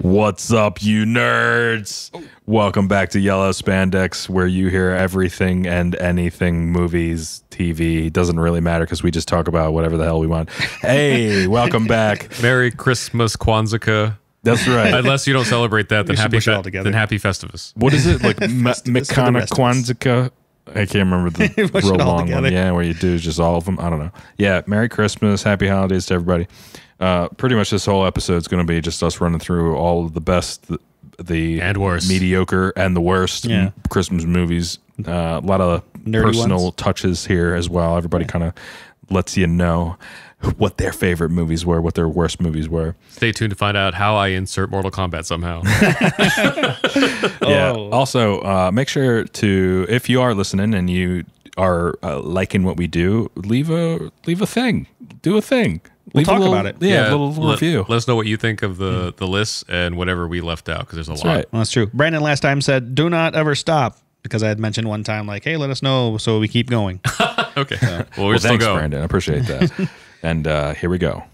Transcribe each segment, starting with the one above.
What's up, you nerds? Welcome back to Yellow Spandex, where you hear everything and anything, movies, TV. Doesn't really matter because we just talk about whatever the hell we want. Hey, welcome back. Merry Christmas, Kwanzaa. That's right. Unless you don't celebrate that, then happy Festivus. What is it? Like Mekana Kwanzaa? I can't remember the real long one. Yeah, where you do just all of them. I don't know. Yeah, Merry Christmas, Happy Holidays to everybody. Pretty much this whole episode is going to be just us running through all of the best, the and worst, mediocre, and the worst Christmas movies. A lot of nerdy personal touches here as well. Everybody kind of lets you know what their favorite movies were, what their worst movies were. Stay tuned to find out how I insert Mortal Kombat somehow. Yeah. Also, make sure to, if you are listening and you are liking what we do, leave a thing. Do a thing. We'll talk about it. Yeah, a little review. Let us know what you think of the lists and whatever we left out, because there's a lot. Right. Well, that's true. Brandon last time said, do not ever stop, because I had mentioned one time, like, hey, let us know so we keep going. Okay. Well, thanks, Brandon. I appreciate that. And here we go.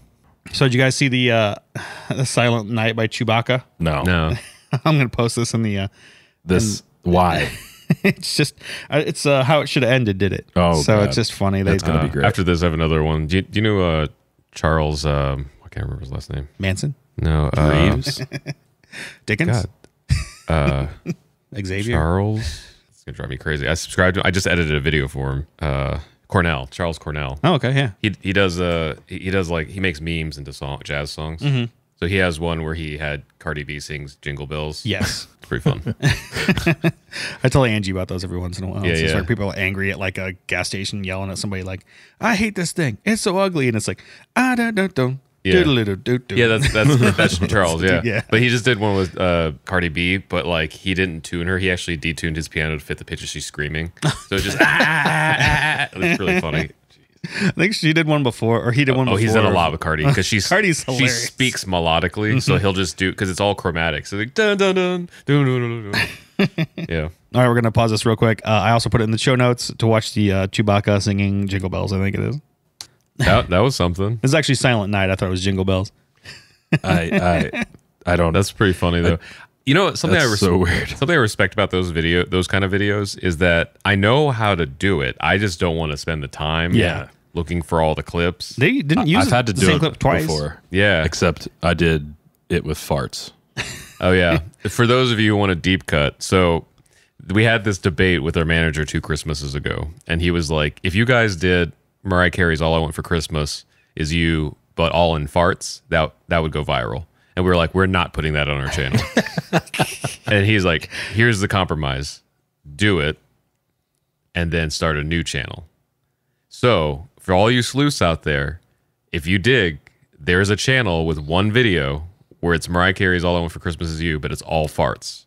So did you guys see the Silent Night by Chewbacca? No. I'm going to post this in the... why? It's just, it's how it should have ended, did it? Oh, so God. It's just funny. That's going to be great. After this, I have another one. Do you know Charles, I can't remember his last name. Manson? No. Reeves? Dickens? God. Xavier? Charles? It's going to drive me crazy. I subscribed to him. I just edited a video for him. Charles Cornell. Oh, okay, yeah. He does like, he makes memes into jazz songs. Mm-hmm. So he has one where he had Cardi B sings Jingle Bells. Yes. It's pretty fun. I tell Angie about those every once in a while. Yeah, it's just yeah. where people are angry at like a gas station yelling at somebody like, I hate this thing. It's so ugly. And it's like, ah, don't. Yeah, that's Charles, yeah. Yeah. But he just did one with Cardi B, but like he didn't tune her. He actually detuned his piano to fit the pitches she's screaming. So it's just It's really funny. I think she did one before, or he did one before. Oh, he's done a lot with Cardi because Cardi's hilarious. She speaks melodically, so he'll just do, because it's all chromatic. So like dun dun dun dun dun dun. Yeah. All right, we're gonna pause this real quick. I also put it in the show notes to watch the Chewbacca singing Jingle Bells. I think it is. That was something. It's actually Silent Night. I thought it was Jingle Bells. I don't. That's pretty funny though. You know, something so weird. Something I respect about those kind of videos is that I know how to do it. I just don't want to spend the time. Yeah. Looking for all the clips. They didn't use I've had to the do same it clip twice before. Yeah. Except I did it with farts. Oh yeah. For those of you who want a deep cut, so we had this debate with our manager 2 Christmases ago, and he was like, if you guys did Mariah Carey's All I Want for Christmas Is You, but all in farts, that would go viral. And we were like, we're not putting that on our channel. And he's like, here's the compromise. Do it, and then start a new channel. So, for all you sleuths out there, if you dig, there's a channel with one video where it's Mariah Carey's All I Want for Christmas Is You, but it's all farts.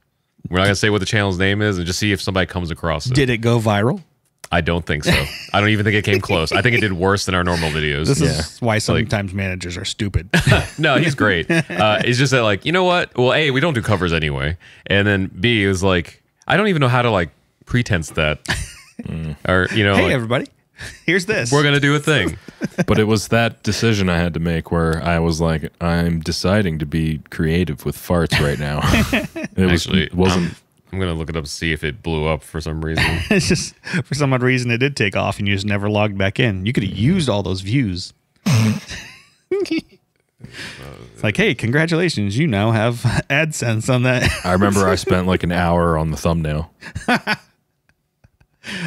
We're not going to say what the channel's name is and just see if somebody comes across it. Did it go viral? I don't think so. I don't even think it came close. I think it did worse than our normal videos. This is why sometimes managers are stupid. No, he's great. It's just that, like, you know what? Well, A, we don't do covers anyway. And then B, it was like, I don't even know how to, like, pretense that. Or, you know. Hey, like, everybody. Here's this. We're going to do a thing. But it was that decision I had to make where I was like, I'm deciding to be creative with farts right now. Actually, wasn't. I'm going to look it up to see if it blew up for some reason. It's just, for some odd reason, it did take off and you just never logged back in. You could have used all those views. It's like, hey, congratulations. You now have AdSense on that. I remember I spent like an hour on the thumbnail.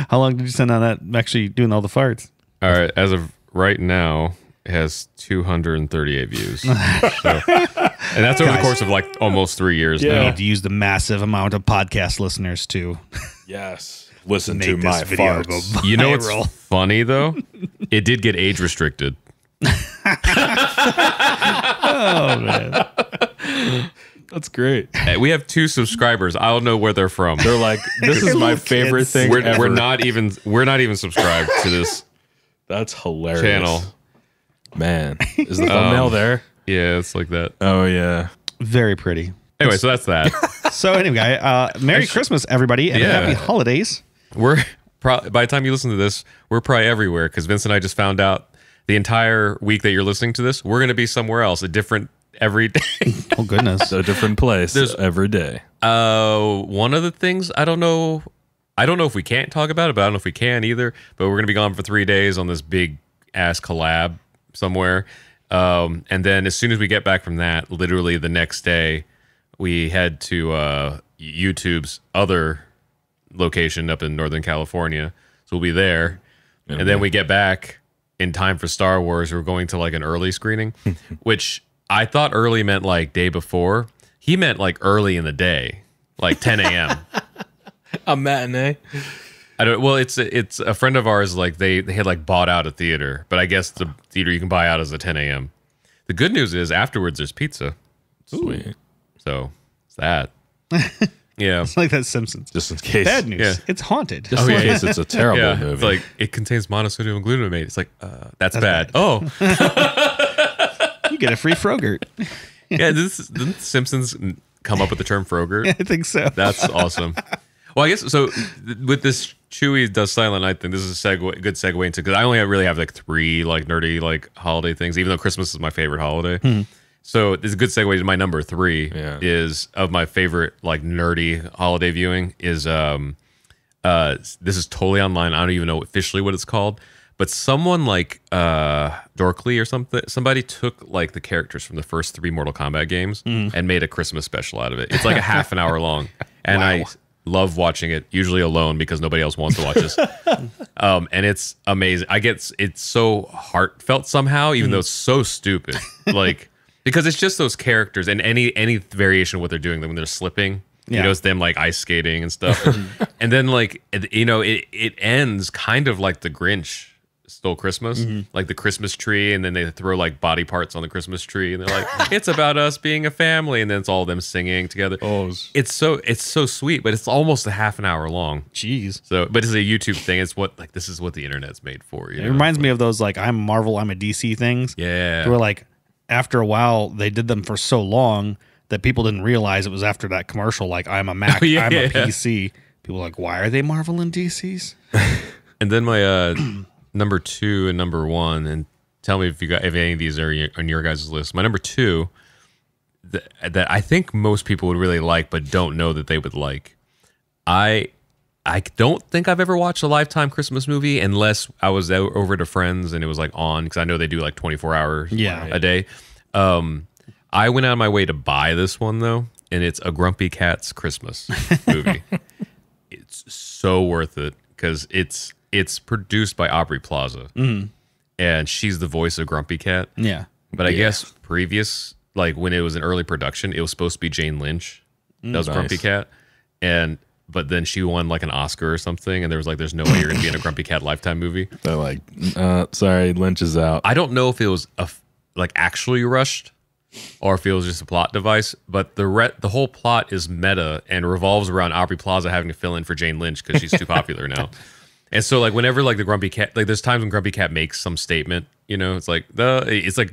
How long did you spend on that actually doing all the farts? All right. As of right now, it has 238 views. So, and that's over the course of like almost 3 years You now. need to use the massive amount of podcast listeners to Yes. Listen make to this my video farts. go viral. You know what's funny, though? It did get age restricted. Oh, man. That's great. We have 2 subscribers. I don't know where they're from. They're like, this is my favorite kids. thing ever. We're not even subscribed to this That's hilarious. channel. Man, is the thumbnail there? Yeah, it's like that. Oh, yeah. Very pretty. Anyway, so that's that. So anyway, Merry Christmas, everybody, and Happy Holidays. We're by the time you listen to this, we're probably everywhere, because Vince and I just found out the entire week that you're listening to this, we're going to be somewhere else, a different every day. Oh goodness. A different place every day. One of the things I don't know if we can't talk about it, but I don't know if we can either. But we're gonna be gone for 3 days on this big ass collab somewhere. And then as soon as we get back from that, literally the next day, we head to YouTube's other location up in Northern California. So we'll be there. And then we get back in time for Star Wars. We're going to like an early screening, which I thought early meant like day before. He meant like early in the day, like 10 a.m. A matinee. Well, it's a friend of ours. Like they had like bought out a theater, but I guess the theater you can buy out is at 10 a.m. The good news is afterwards there's pizza. Sweet. So it's that. Yeah, It's like that Simpsons. Just in case. Bad news. It's haunted. Just in case it's a terrible movie. It's like it contains monosodium and glutamate. It's like that's bad. Oh, You get a free Frogurt. yeah. Didn't Simpsons come up with the term Frogurt? I think so. That's awesome. Well, I guess so. With this Chewie does Silent Night thing, this is a good segue into, because I only really have like 3 like nerdy like holiday things, even though Christmas is my favorite holiday. So this is a good segue to my number 3 is of my favorite like nerdy holiday viewing is this is totally online. I don't even know officially what it's called, but someone like Dorkly or somebody took like the characters from the first 3 Mortal Kombat games and made a Christmas special out of it. It's like a half an hour long, and I love watching it, usually alone because nobody else wants to watch this. And it's amazing. It's so heartfelt somehow, even though it's so stupid. Like, because it's just those characters and any variation of what they're doing. When they're slipping, you know, it's them like ice skating and stuff. And then like, you know, it ends kind of like the Grinch Stole Christmas, like the Christmas tree, and then they throw like body parts on the Christmas tree, and they're like, "It's about us being a family," and then it's all of them singing together. Oh, it's so sweet, but it's almost a half an hour long. Jeez. So, but it's a YouTube thing. It's this is what the internet's made for. You know? It reminds me of those like I'm Marvel, I'm a DC things. Yeah. Where like after a while they did them for so long that people didn't realize it was after that commercial. Like I'm a Mac, I'm a PC. People were like, why are they Marvel and DCs? And then my number 2 and number 1, and tell me if any of these are on your guys' list. My number 2 that I think most people would really like, but don't know that they would like. I don't think I've ever watched a Lifetime Christmas movie unless I was over to friends and it was like on, because I know they do like 24 hours a day. I went out of my way to buy this one though, and it's A Grumpy Cat's Christmas movie. It's so worth it because it's produced by Aubrey Plaza, and she's the voice of Grumpy Cat. Yeah. But I guess previous, like when it was in early production, it was supposed to be Jane Lynch. That was Grumpy Cat. But then she won like an Oscar or something, and there was like, there's no way you're going to be in a Grumpy Cat Lifetime movie. They're like, sorry, Lynch is out. I don't know if it was like actually rushed or if it was just a plot device, but the whole plot is meta and revolves around Aubrey Plaza having to fill in for Jane Lynch because she's too popular now. And so like whenever like the Grumpy Cat, like there's times when Grumpy Cat makes some statement, you know, it's like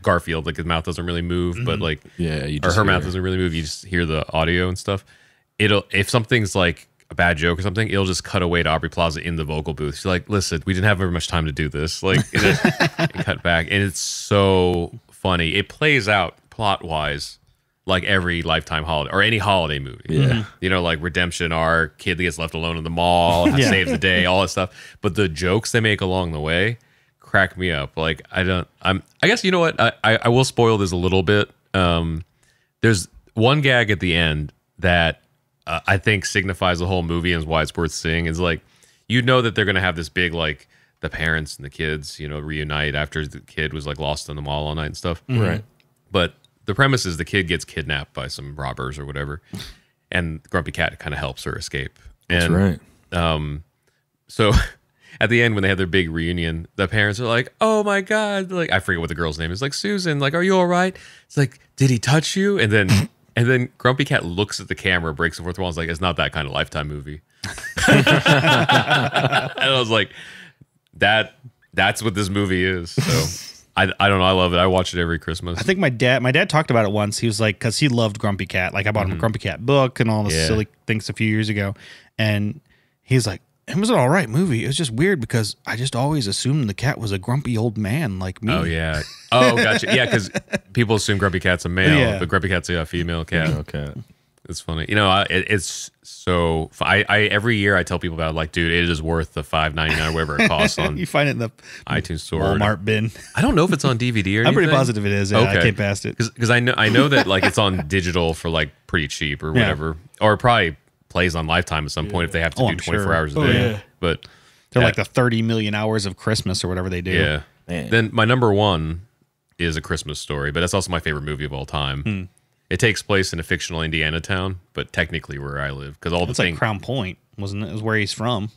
Garfield, like his mouth doesn't really move, but like her mouth doesn't really move. You just hear the audio and stuff. If something's like a bad joke or something, it'll just cut away to Aubrey Plaza in the vocal booth. She's like, "Listen, we didn't have very much time to do this." Like, and cut back, and it's so funny. It plays out plot wise like every Lifetime holiday or any holiday movie. Yeah. You know, like redemption arc, kid that gets left alone in the mall, saves the day, all that stuff. But the jokes they make along the way crack me up. Like I guess, you know what? I will spoil this a little bit. There's one gag at the end that I think signifies the whole movie and is why it's worth seeing. Is like, you know that they're going to have this big, like the parents and the kids, you know, reunite after the kid was like lost in the mall all night and stuff. Right. But the premise is the kid gets kidnapped by some robbers or whatever, and Grumpy Cat kind of helps her escape. And, that's right. So at the end, when they have their big reunion, the parents are like, "Oh my God!" Like, I forget what the girl's name is. Like, Susan. Like, are you all right? It's like, did he touch you? And then Grumpy Cat looks at the camera, breaks the fourth wall, and is like, "It's not that kind of Lifetime movie." And I was like, that's what this movie is. So. I don't know. I love it. I watch it every Christmas. I think my dad talked about it once. He was like, because he loved Grumpy Cat. Like I bought him a Grumpy Cat book and all this silly things a few years ago. And he's like, It was an all right movie. It was just weird because I just always assumed the cat was a grumpy old man like me. Oh, yeah. Oh, gotcha. Yeah, because people assume Grumpy Cat's a male, but Grumpy Cat's a female cat. Okay. It's funny. You know, it's so... I every year I tell people about it, like, dude, it is worth the $5.99 whatever it costs on You find it in the iTunes store. Walmart bin. I don't know if it's on DVD or anything. I'm pretty positive it is. Yeah, okay. I came past it. Because I know that like it's on digital for like pretty cheap or whatever. Or it probably plays on Lifetime at some point if they have to do 24 hours a day. Yeah. But they're like the 30 million hours of Christmas or whatever they do. Yeah. Man. Then my number one is A Christmas Story, but that's also my favorite movie of all time. It takes place in a fictional Indiana town, but technically where I live, because all the things. Like Crown Point, wasn't it? Is where he's from.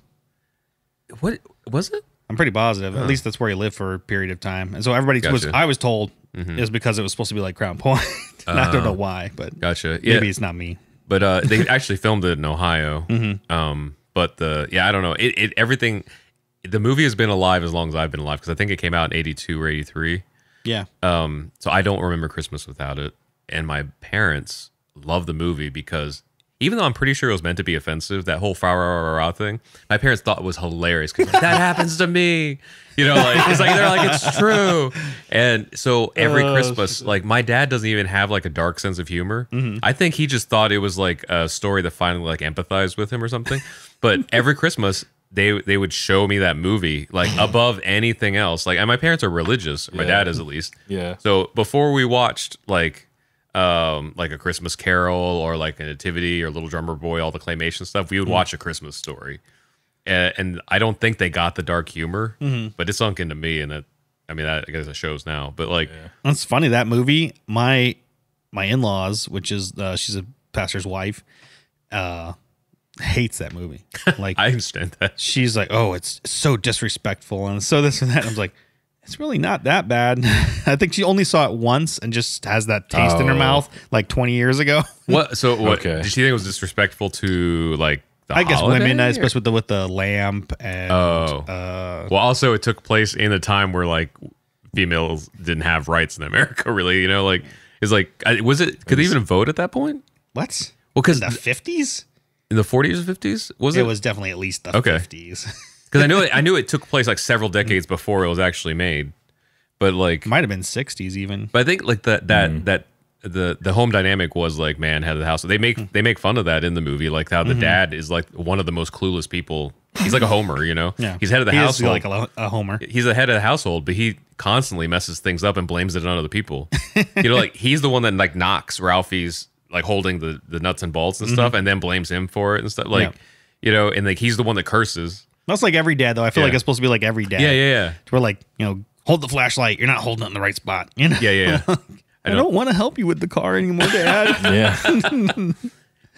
What was it? I'm pretty positive. At least that's where he lived for a period of time. And so everybody I was told is because it was supposed to be like Crown Point. And I don't know why, but maybe it's not me. But they actually filmed it in Ohio. But I don't know. Everything. The movie has been alive as long as I've been alive, because I think it came out in 82 or 83. Yeah. So I don't remember Christmas without it. And my parents love the movie because even though I'm pretty sure it was meant to be offensive, that whole "rah thing, my parents thought it was hilarious because that happens to me. You know, like it's like they're like, it's true. And so every Christmas, like my dad doesn't even have like a dark sense of humor. I think he just thought it was like a story that finally like empathized with him or something. But every Christmas, they would show me that movie like above anything else. Like, and my parents are religious. My dad is, at least. Yeah. So before we watched like A Christmas Carol or like a Nativity or Little Drummer Boy, all the claymation stuff, we would watch A Christmas Story. And I don't think they got the dark humor, but it sunk into me, and I guess it shows now. But like, it's funny, that movie. My in-laws, which is she's a pastor's wife, hates that movie. Like, I understand that. She's like, oh, it's so disrespectful and so this and that. And I was like, it's really not that bad. I think she only saw it once and just has that taste in her mouth like 20 years ago. What? So what? Okay. Did she think it was disrespectful to like the I guess women, especially with the lamp and well, also it took place in a time where like females didn't have rights in America, really. You know, like it's like could they even vote at that point? What? Well, because the 50s, in the 40s or 50s, was it? It was definitely at least the 50s. Because I knew it took place like several decades before it was actually made, but like might have been 60s even. But I think like the home dynamic was like man head of the house. They make fun of that in the movie, like how the dad is like one of the most clueless people. He's like a homer, you know. Yeah. He's head of the household. Like a homer. He's the head of the household, but he constantly messes things up and blames it on other people. You know, like he's the one that like knocks Ralphie's like holding the nuts and bolts and stuff, and then blames him for it and stuff. Like you know, and like he's the one that curses. That's like every dad, though. I feel like it's supposed to be like every dad. Yeah. We're like, you know, hold the flashlight. You're not holding it in the right spot. You know? Yeah. I don't want to help you with the car anymore, Dad.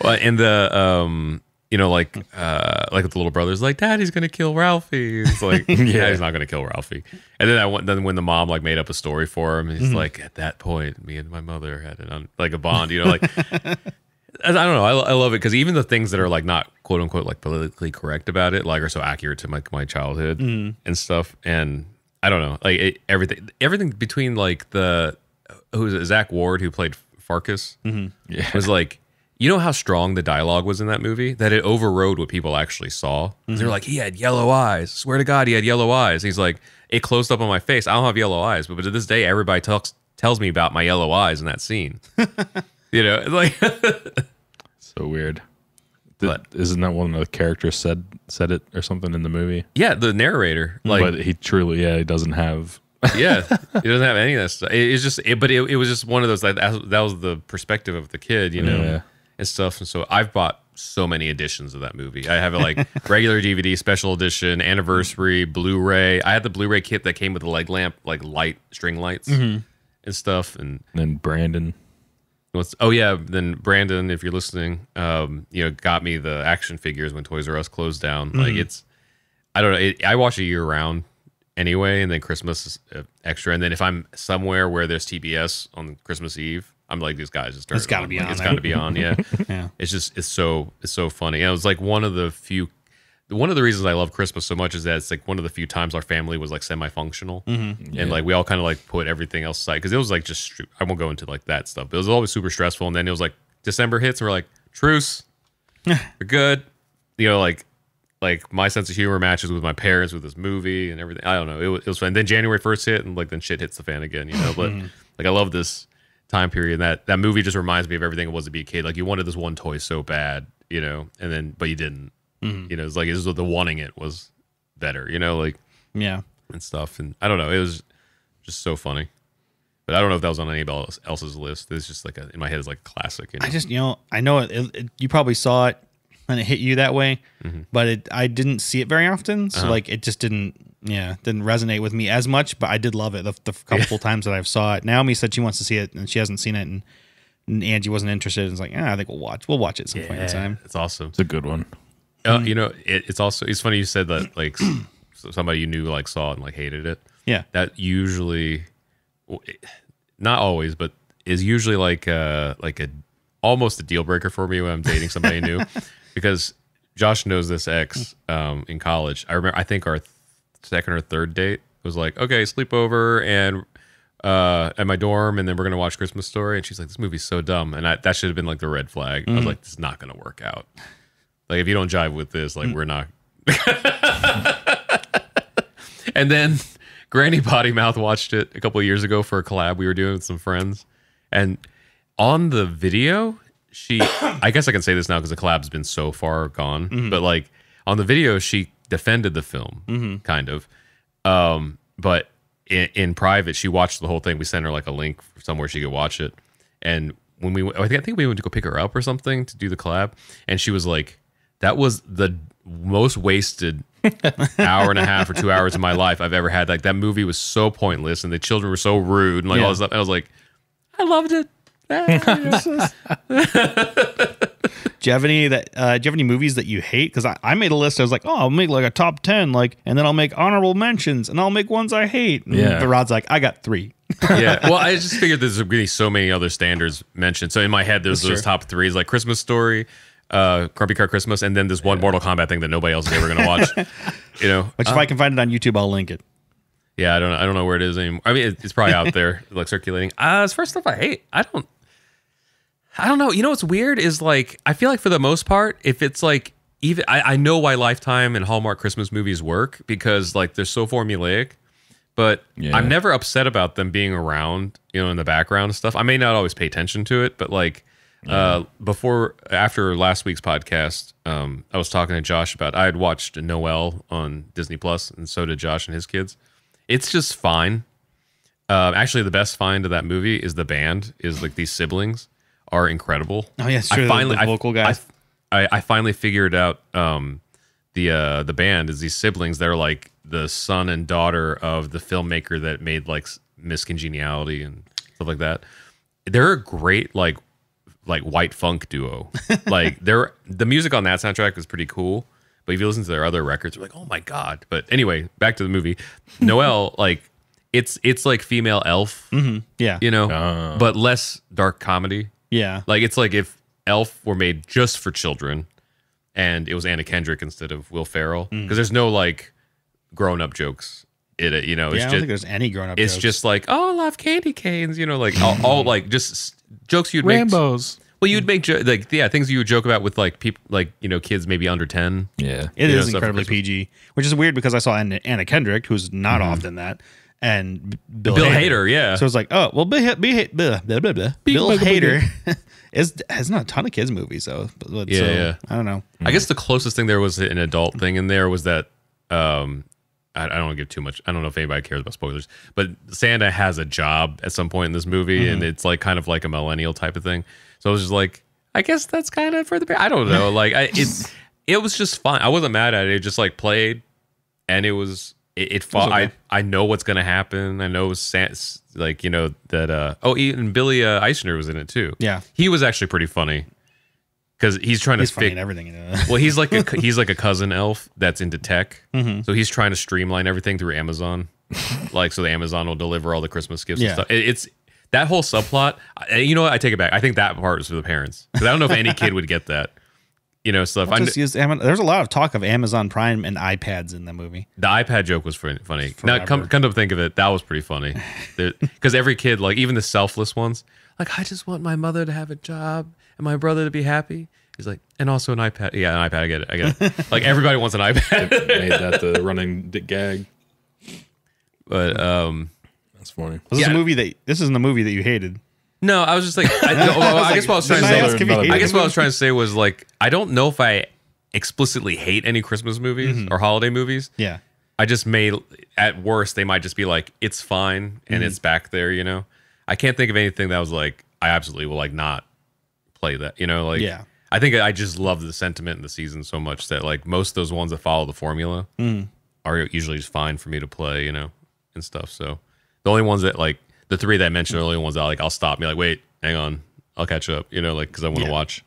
Well, and the you know, like the little brother's like, Daddy's gonna kill Ralphie. It's like, Daddy's not gonna kill Ralphie. And then when the mom like made up a story for him, he's like, at that point, me and my mother had like a bond. You know, like. I don't know. I love it because even the things that are like not quote unquote like politically correct about it, like are so accurate to my childhood and stuff. And I don't know, like everything between like who's it, Zach Ward, who played Farkas, was like, you know how strong the dialogue was in that movie, that it overrode what people actually saw. They were like, he had yellow eyes. Swear to God, he had yellow eyes. He's like, it closed up on my face. I don't have yellow eyes, but to this day, everybody tells me about my yellow eyes in that scene. You know, like so weird. But isn't that one of the characters said it or something in the movie? Yeah, the narrator. Like, but he truly, he doesn't have. He doesn't have any of that stuff. It's just, but it was just one of those like that was the perspective of the kid, you know, and stuff. And so I've bought so many editions of that movie. I have a like regular DVD, special edition, anniversary, Blu-ray. I had the Blu-ray kit that came with the leg lamp, like string lights and stuff, and then Brandon. Then Brandon, if you're listening, you know, got me the action figures when Toys R Us closed down. Like I don't know. I watch it year round anyway, and then Christmas is extra. And then if I'm somewhere where there's TBS on Christmas Eve, I'm like, these guys just it's got to be on. It's got to be on. Yeah. It's so funny. And it was like one of the reasons I love Christmas so much is that it's like one of the few times our family was like semi-functional, and like we all kind of like put everything else aside because it was like just I won't go into like that stuff. But it was always super stressful, and then it was like December hits, and we're like truce, we're good, you know, like like my sense of humor matches with my parents with this movie and everything. I don't know. It was fun. And then January 1st hit, and like then shit hits the fan again, you know. But like I love this time period. That movie just reminds me of everything it was to be a kid. Like you wanted this one toy so bad, you know, and then but you didn't. You know, it's like the wanting it was better, you know, like and stuff. And I don't know, it was just so funny. But I don't know if that was on anybody else's list. It's just like in my head, it's like a classic. You know? I just, you know, I know you probably saw it and it hit you that way, but I didn't see it very often, so like it just didn't resonate with me as much. But I did love it the couple times that I've saw it. Naomi said she wants to see it and she hasn't seen it, and Angie wasn't interested. And it's like, I think we'll watch it some point in time. It's awesome. It's a good one. You know, it's funny you said that like somebody you knew like saw it and like hated it. Yeah, that usually, not always, but is usually like a almost a deal breaker for me when I'm dating somebody new, because Josh knows this ex in college. I remember, I think our second or third date was like, okay, sleepover and at my dorm, and then we're gonna watch Christmas Story. And she's like, this movie's so dumb, and that should have been like the red flag. I was like, this is not gonna work out. Like if you don't jive with this, like we're not. And then Granny Potty Mouth watched it a couple of years ago for a collab we were doing with some friends, and on the video, I guess I can say this now because the collab's been so far gone, but like on the video, she defended the film, kind of. But in private, she watched the whole thing. We sent her like a link somewhere she could watch it. And when I think we went to go pick her up or something to do the collab, and she was like, that was the most wasted hour and a half or 2 hours of my life I've ever had. Like that movie was so pointless, and the children were so rude and like all this stuff. And I was like, I loved it. Do you have any movies that you hate? Because I made a list. I was like, I'll make like a top 10, like, and then I'll make honorable mentions, and I'll make ones I hate. But Rod's like, I got 3. Well, I just figured there's going to be so many other standards mentioned. So in my head, there's those top 3s, like Christmas Story, Grumpy Car Christmas, and then this one Mortal Kombat thing that nobody else is ever going to watch. You know, which if I can find it on YouTube, I'll link it. Yeah, I don't know where it is anymore. I mean, it's probably out there, like circulating. As far as stuff I hate, I don't know. You know what's weird is like I feel like for the most part, if it's like even I know why Lifetime and Hallmark Christmas movies work because like they're so formulaic, but I'm never upset about them being around, you know, in the background and stuff. I may not always pay attention to it, but like after last week's podcast, I was talking to Josh about I had watched Noelle on Disney Plus, and so did Josh and his kids. It's just fine. Actually, the best find of that movie is the band. Is like these siblings are incredible. Oh yeah, sure. The vocal guys. I finally figured out the band is these siblings. They're like the son and daughter of the filmmaker that made like Miss Congeniality and stuff like that. They're a great like white funk duo. Like the music on that soundtrack is pretty cool. But if you listen to their other records, you're like, oh my God. But anyway, back to the movie. Noelle, like, it's like female Elf. Yeah. You know, but less dark comedy. Yeah. Like, it's like if Elf were made just for children and it was Anna Kendrick instead of Will Ferrell. Because there's no, like, grown-up jokes in it, you know. I don't think there's any grown-up jokes. It's just like, oh, I love candy canes, you know, like, all like, just jokes you'd make. Rambos. Well, you'd make things you would joke about with like people, like, you know, kids maybe under 10. Yeah, it is incredibly PG, which is weird because I saw Anna Kendrick, who's not often that, and Bill Hader. Yeah, so it's like, oh well, Bill Hader has not a ton of kids movies though. I don't know. I guess the closest thing there was an adult thing in there was that I don't want to give too much. I don't know if anybody cares about spoilers, but Santa has a job at some point in this movie, and it's like kind of like a millennial type of thing. So I was just like, I guess that's kind of for the. I don't know. Like it was just fun. I wasn't mad at it. It just like played, and it was it fought. Okay. I know what's gonna happen. I know like, you know, that. And Billy Eichner was in it too. Yeah, he was actually pretty funny because he's trying to fix everything. Well, he's like a cousin elf that's into tech. So he's trying to streamline everything through Amazon, like so the Amazon will deliver all the Christmas gifts. And stuff. It's. That whole subplot, you know what? I take it back. I think that part was for the parents. Because I don't know if any kid would get that. You know, stuff. There's a lot of talk of Amazon Prime and iPads in the movie. The iPad joke was funny. Now, come to think of it, that was pretty funny. Because every kid, like even the selfless ones, like, I just want my mother to have a job and my brother to be happy. He's like, and also an iPad. Yeah, an iPad. I get it. Like everybody wants an iPad. Made that the running gag. But that's funny. This isn't the movie that you hated. No, I was just like, I guess what I was trying to say. I guess what I was trying to say was like, I don't know if I explicitly hate any Christmas movies or holiday movies. Yeah. I just at worst, they might just be like, it's fine and it's back there, you know? I can't think of anything that was like, I absolutely will like not play that, you know? Like, yeah. I think I just love the sentiment in the season so much that like most of those ones that follow the formula are usually just fine for me to play, you know, and stuff. So the only ones that like, the three that I mentioned are the only ones that like, I'll stop and be like, wait, hang on, I'll catch up, you know, like, because I want to watch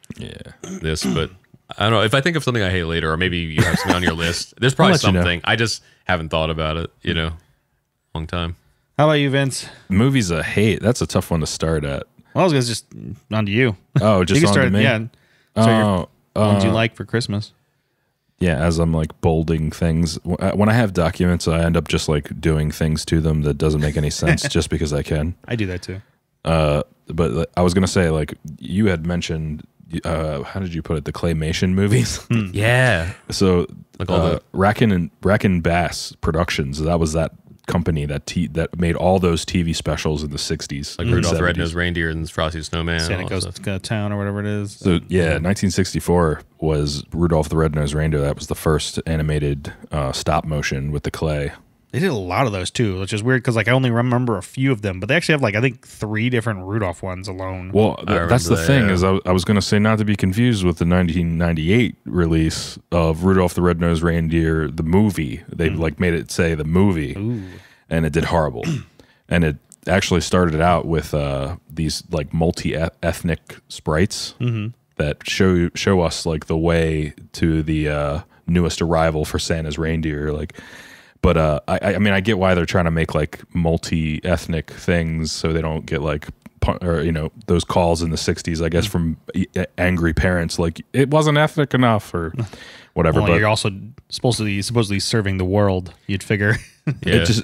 this, but I don't know if I think of something I hate later, or maybe you have something on your list. There's probably something I just haven't thought about it. You know, long time. How about you, Vince? Movies I hate. That's a tough one to start at. Well, I was gonna just on to you. Oh, just on to me. Yeah. So ones you like for Christmas. Yeah, as I'm like bolding things. When I have documents, I end up just like doing things to them that doesn't make any sense just because I can. I do that too. But I was gonna say, like, you had mentioned. How did you put it? The claymation movies. Yeah. So like Racken Bass Productions. That was that company that made all those TV specials in the 60s, like Rudolph the Red-Nosed Reindeer and Frosty the Snowman. Santa Goes to Town or whatever it is. So yeah, 1964 was Rudolph the Red-Nosed Reindeer. That was the first animated stop motion with the clay. They did a lot of those too, which is weird because like I only remember a few of them, but they actually have like I think 3 different Rudolph ones alone. Well, that's the thing is I was going to say not to be confused with the 1998 release of Rudolph the Red-Nosed Reindeer, the movie. They like made it say the movie, and it did horrible. And it actually started out with these like multi-ethnic sprites that show us like the way to the newest arrival for Santa's reindeer, like. But I mean, I get why they're trying to make like multi-ethnic things so they don't get like, or you know, those calls in the 60s, I guess, from angry parents like it wasn't ethnic enough or whatever. Well, but you're also supposedly serving the world. You'd figure. It just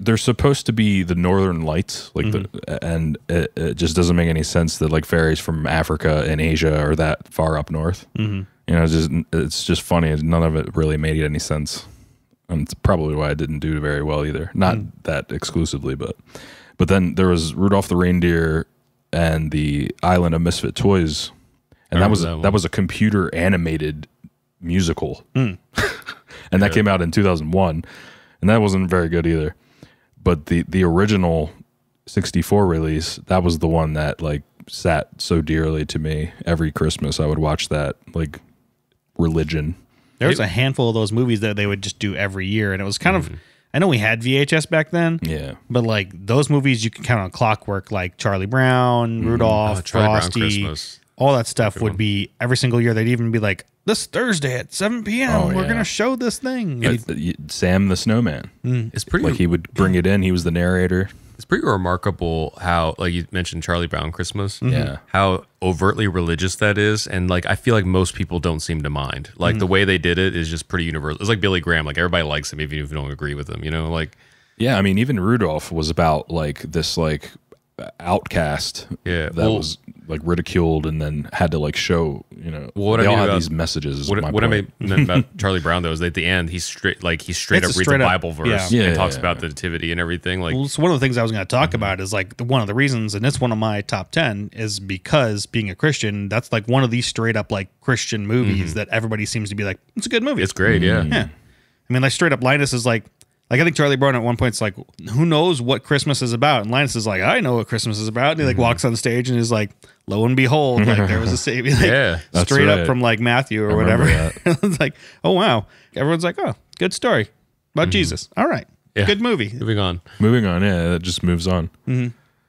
they're supposed to be the Northern Lights, like and it just doesn't make any sense that like fairies from Africa and Asia are that far up north. You know, it's just funny. None of it really made any sense. And it's probably why I didn't do very well either. Not that exclusively, but then there was Rudolph the Reindeer and the Island of Misfit Toys, and that was a computer animated musical, and that came out in 2001, and that wasn't very good either. But the original 64 release, that was the one that like sat so dearly to me. Every Christmas I would watch that like religion. There was a handful of those movies that they would just do every year, and it was kind of. I know we had VHS back then, but like those movies you can count on clockwork, like Charlie Brown, Rudolph, Frosty, all that stuff would be every single year. They'd even be like, "This Thursday at 7 p.m., we're gonna show this thing." Sam the Snowman. It's pretty. Like he would bring it in. He was the narrator. It's pretty remarkable how, like you mentioned, Charlie Brown Christmas. Yeah. How overtly religious that is, and like I feel like most people don't seem to mind. Like the way they did it is just pretty universal. It's like Billy Graham. Like everybody likes him, even if you don't agree with him. You know, like yeah. I mean, even Rudolph was about like this like outcast. Yeah. That was like ridiculed and then had to like show. You know, what they I mean all had about, these messages. What I mean about Charlie Brown though is that at the end he straight up reads the Bible verse and talks about the nativity and everything. Like, well, so one of the things I was going to talk about is like one of the reasons, and it's one of my top 10, is because being a Christian, that's like one of these straight up like Christian movies that everybody seems to be like, it's a good movie. It's great, yeah. I mean, like straight up Linus is like I think Charlie Brown at one point is like, who knows what Christmas is about? And Linus is like, I know what Christmas is about. And he like walks on stage and is like, lo and behold, like there was a savior, like, straight up from like Matthew or whatever. It's like, oh wow. Everyone's like, oh, good story about Jesus. All right, good movie. Moving on. Yeah, that just moves on.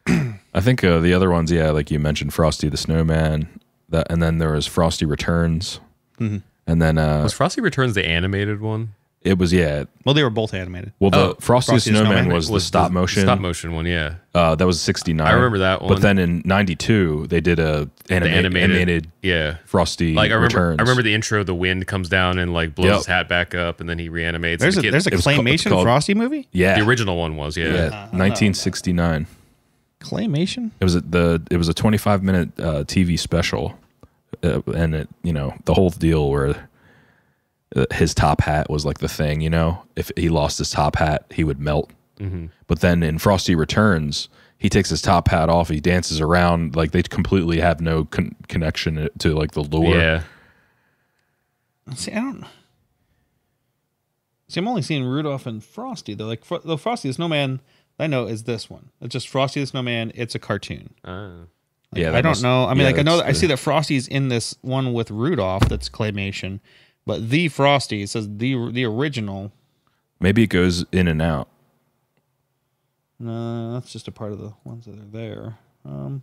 I think the other ones, like you mentioned, Frosty the Snowman. And then there was Frosty Returns. And then was Frosty Returns the animated one? It was, Well, they were both animated. Well, the Frosty the Snowman was the stop motion. Stop motion one, yeah. That was 69. I remember that one. But then in 92, they did a animated Frosty Returns. I remember the intro, the wind comes down and like blows his hat back up and then he reanimates. There's a claymation Frosty movie? Yeah. The original one was, 1969. Claymation? It was a 25-minute TV special. and it, the whole deal where his top hat was like the thing. If he lost his top hat, he would melt. But then in Frosty Returns, he takes his top hat off. He dances around like they completely have no connection to like the lore. Yeah. See, I'm only seeing Rudolph and Frosty though. Like the Frosty the Snowman, I know is this one. It's just Frosty the Snowman. It's a cartoon. I don't know. I mean, I know that I see that Frosty's in this one with Rudolph. That's claymation, but the Frosty, it says the original. Maybe it goes in and out. No, that's just a part of the ones that are there. So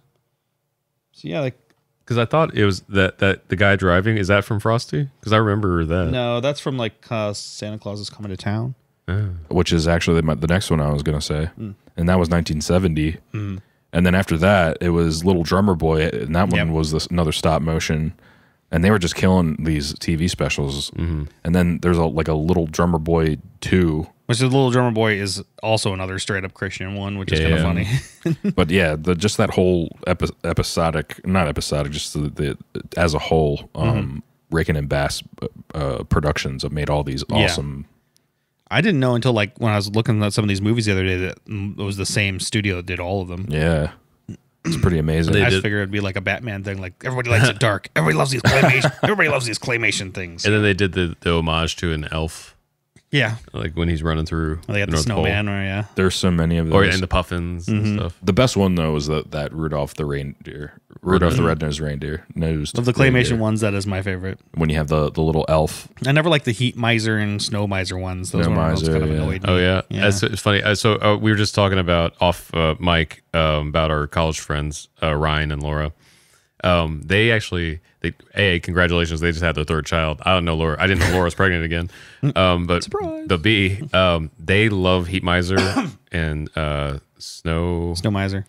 yeah, like. Because I thought it was that the guy driving, is that from Frosty? Because I remember that. No, that's from like Santa Claus is Coming to Town. Which is actually the next one I was going to say. And that was 1970. And then after that, it was Little Drummer Boy. And that one was another stop motion. And they were just killing these TV specials. And then there's a Little Drummer Boy 2. Which the Little Drummer Boy is also another straight up Christian one, which is kind of funny. But yeah, just that whole episodic, not episodic, just the as a whole, Rakin and Bass productions have made all these awesome. I didn't know until like when I was looking at some of these movies the other day that it was the same studio that did all of them. Yeah. It's pretty amazing. I just figured it'd be like a Batman thing. Like everybody likes it dark. Everybody loves these claymation. Everybody loves these claymation things. And then they did the homage to an elf. Yeah, like when he's running through. They got the snowman, or there's so many of those. And the puffins and stuff. The best one though was that Rudolph the reindeer, Rudolph the red-nosed reindeer. Of the claymation ones, that is my favorite. When you have the little elf. I never liked the heat miser and snow miser ones. Those ones kind of annoyed me. Oh yeah, it's funny. So we were just talking about off mic about our college friends Ryan and Laura. Congratulations, they just had their third child. I don't know Laura. I didn't know Laura was pregnant again. But surprise. The B, they love Heat Miser and Snow Miser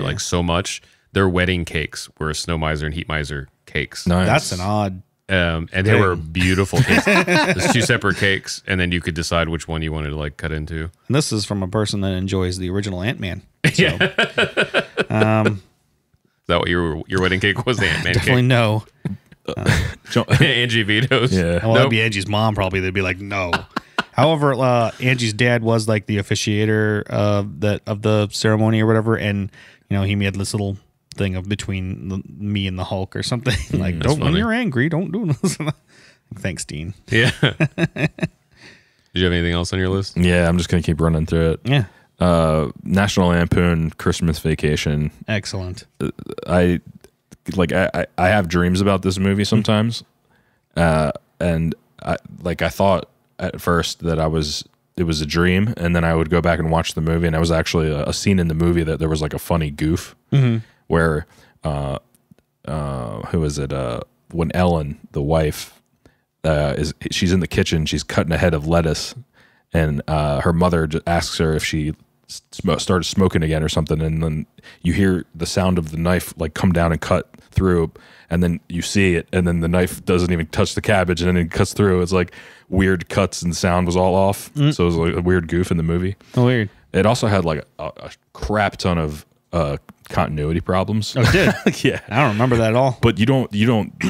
like so much. Their wedding cakes were Snow Miser and Heat Miser cakes. Nice. That's an odd. And they were beautiful cakes. There's two separate cakes, and then you could decide which one you wanted to like cut into. And this is from a person that enjoys the original Ant-Man. So, is that what your wedding cake was? The Ant-Man definitely cake? No. Angie vetoes. Yeah. Well, that'd be Angie's mom probably. They'd be like, no. However, Angie's dad was like the officiator of the ceremony or whatever, and he made this little thing of between me and the Hulk or something. Like, don't when you're angry, don't do this. Thanks, Dean. Yeah. Did you have anything else on your list? Yeah, I'm just gonna keep running through it. Yeah. National Lampoon Christmas Vacation. Excellent. I have dreams about this movie sometimes, and I thought at first that it was a dream, and then I would go back and watch the movie, and it was actually a scene in the movie that there was like a funny goof where who is it? When Ellen, the wife, she's in the kitchen, she's cutting a head of lettuce, and her mother just asks her if she started smoking again or something, and then you hear the sound of the knife like come down and cut through, and then you see it, and then the knife doesn't even touch the cabbage, and then it cuts through. It's like weird cuts and sound was all off, so it was like a weird goof in the movie. Oh, weird. It also had like a crap ton of continuity problems. Oh, it did? Yeah, I don't remember that at all. but you don't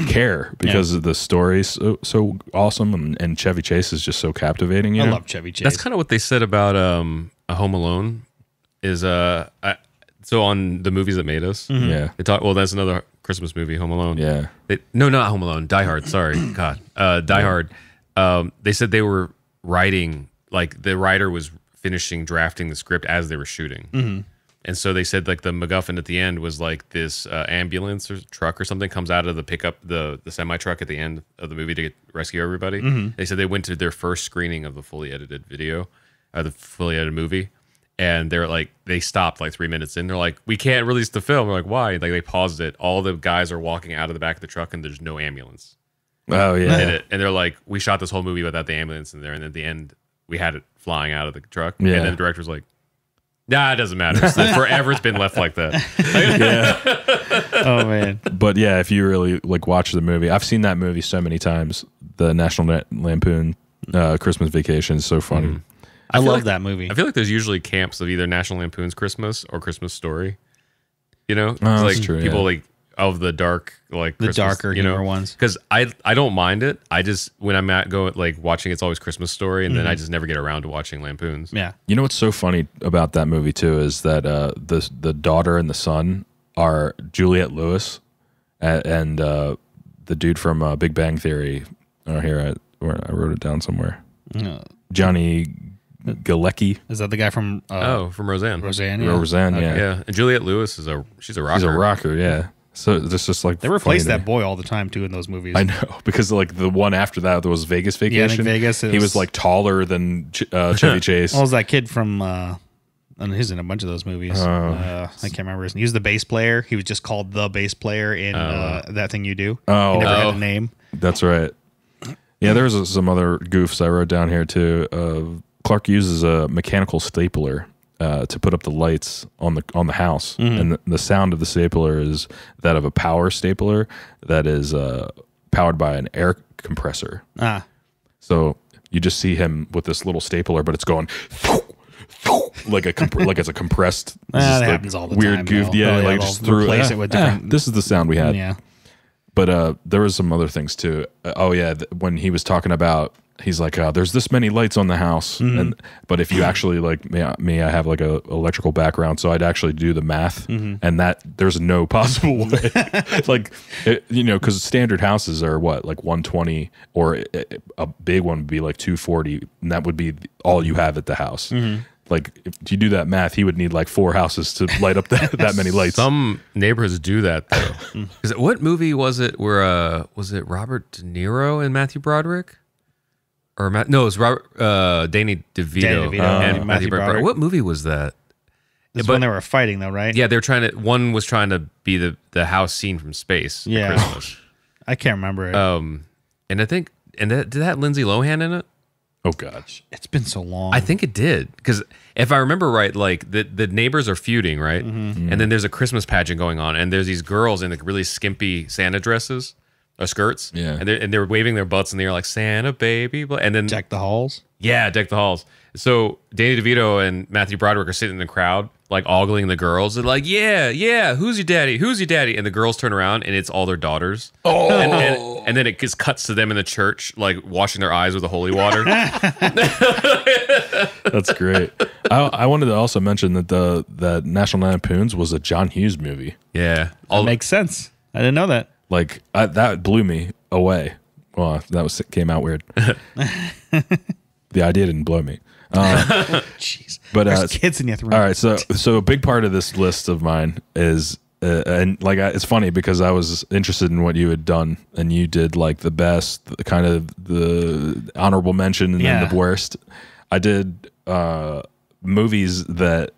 care because the story's so awesome, and Chevy Chase is just so captivating. I love Chevy Chase. That's kind of what they said about A Home Alone. Is so on the movies that made us. Yeah, they talk. Well, that's another Christmas movie, Home Alone. Yeah, no, not Home Alone. Die Hard. Sorry, God. Die Hard. They said they were writing, like the writer was finishing drafting the script as they were shooting. And so they said like the MacGuffin at the end was like this ambulance or truck or something comes out of the pickup, the semi truck at the end of the movie to rescue everybody. They said they went to their first screening of the fully edited video, the fully edited movie. And they're like, they stopped like 3 minutes in. They're like, we can't release the film. We're like, why? Like they paused it. All the guys are walking out of the back of the truck and there's no ambulance. Oh yeah. And they're like, we shot this whole movie without the ambulance in there. And at the end, we had it flying out of the truck. Yeah. And then the director's like, nah, it doesn't matter. So forever it's been left like that. Yeah. Oh man. But yeah, if you really like watch the movie, I've seen that movie so many times. The National Lampoon Christmas Vacation is so funny. I love that movie. I feel like there's usually camps of either National Lampoon's Christmas or Christmas Story. Oh, like true, people like of the dark, like the Christmas, darker humor ones. Because I don't mind it. I just when I'm watching It's Always Christmas Story, and then I just never get around to watching Lampoons. Yeah. You know what's so funny about that movie too is that the daughter and the son are Juliette Lewis and the dude from Big Bang Theory. Oh, here I wrote it down somewhere. Johnny Galecki. Is that the guy from? From Roseanne. Roseanne. Yeah. Roseanne. Yeah. Yeah. And Juliette Lewis she's a rocker. She's a rocker. Yeah. So it's just like they replaced that boy all the time too in those movies. I know because like the one after that there was Vegas Vacation. Yeah, I think Vegas. He was like taller than Chevy Chase. What was that kid from? And he's in a bunch of those movies. I can't remember his name. He was the bass player. He was just called the bass player in That Thing You Do. Oh, he never had a name. That's right. Yeah, there's some other goofs I wrote down here too. Clark uses a mechanical stapler to put up the lights on the house, and the sound of the stapler is that of a power stapler that is powered by an air compressor. So you just see him with this little stapler, but it's going like it's a compressed. That happens all the weird time. Goof, yeah, like just threw replace it with different. This is the sound we had. Yeah. But there was some other things too. When he was talking about, he's like, there's this many lights on the house, but if you actually like me, I have like a electrical background, so I'd actually do the math, and that there's no possible way, like because standard houses are what like 120, or a big one would be like 240, and that would be all you have at the house. Like if you do that math, he would need like 4 houses to light up that many lights. Some neighborhoods do that though. What movie was it where was it Robert De Niro and Matthew Broderick? No, it was Danny DeVito and Matthew Broderick. What movie was that? This is when they were fighting though, right? Yeah, one was trying to be the house scene from space at Christmas. I can't remember it. And I think did that have Lindsay Lohan in it? Oh gosh, it's been so long. I think it did, because if I remember right, like the neighbors are feuding, right? And then there's a Christmas pageant going on, and there's these girls in like really skimpy Santa dresses or skirts, and they're waving their butts in the air like Santa baby, and then Deck the Halls. Yeah, Deck the Halls. So Danny DeVito and Matthew Broderick are sitting in the crowd, like ogling the girls. They're like, yeah, who's your daddy? Who's your daddy? And the girls turn around, and it's all their daughters. Oh. And then it just cuts to them in the church, like washing their eyes with the holy water. That's great. I wanted to also mention that that National Lampoons was a John Hughes movie. Yeah. That makes sense. I didn't know that. Like, that blew me away. Well, came out weird. The idea didn't blow me. Jeez. But there's kids in the other room. All right, so a big part of this list of mine is, and like it's funny because I was interested in what you had done, and you did like the best, kind of the honorable mention, and then the worst. I did movies that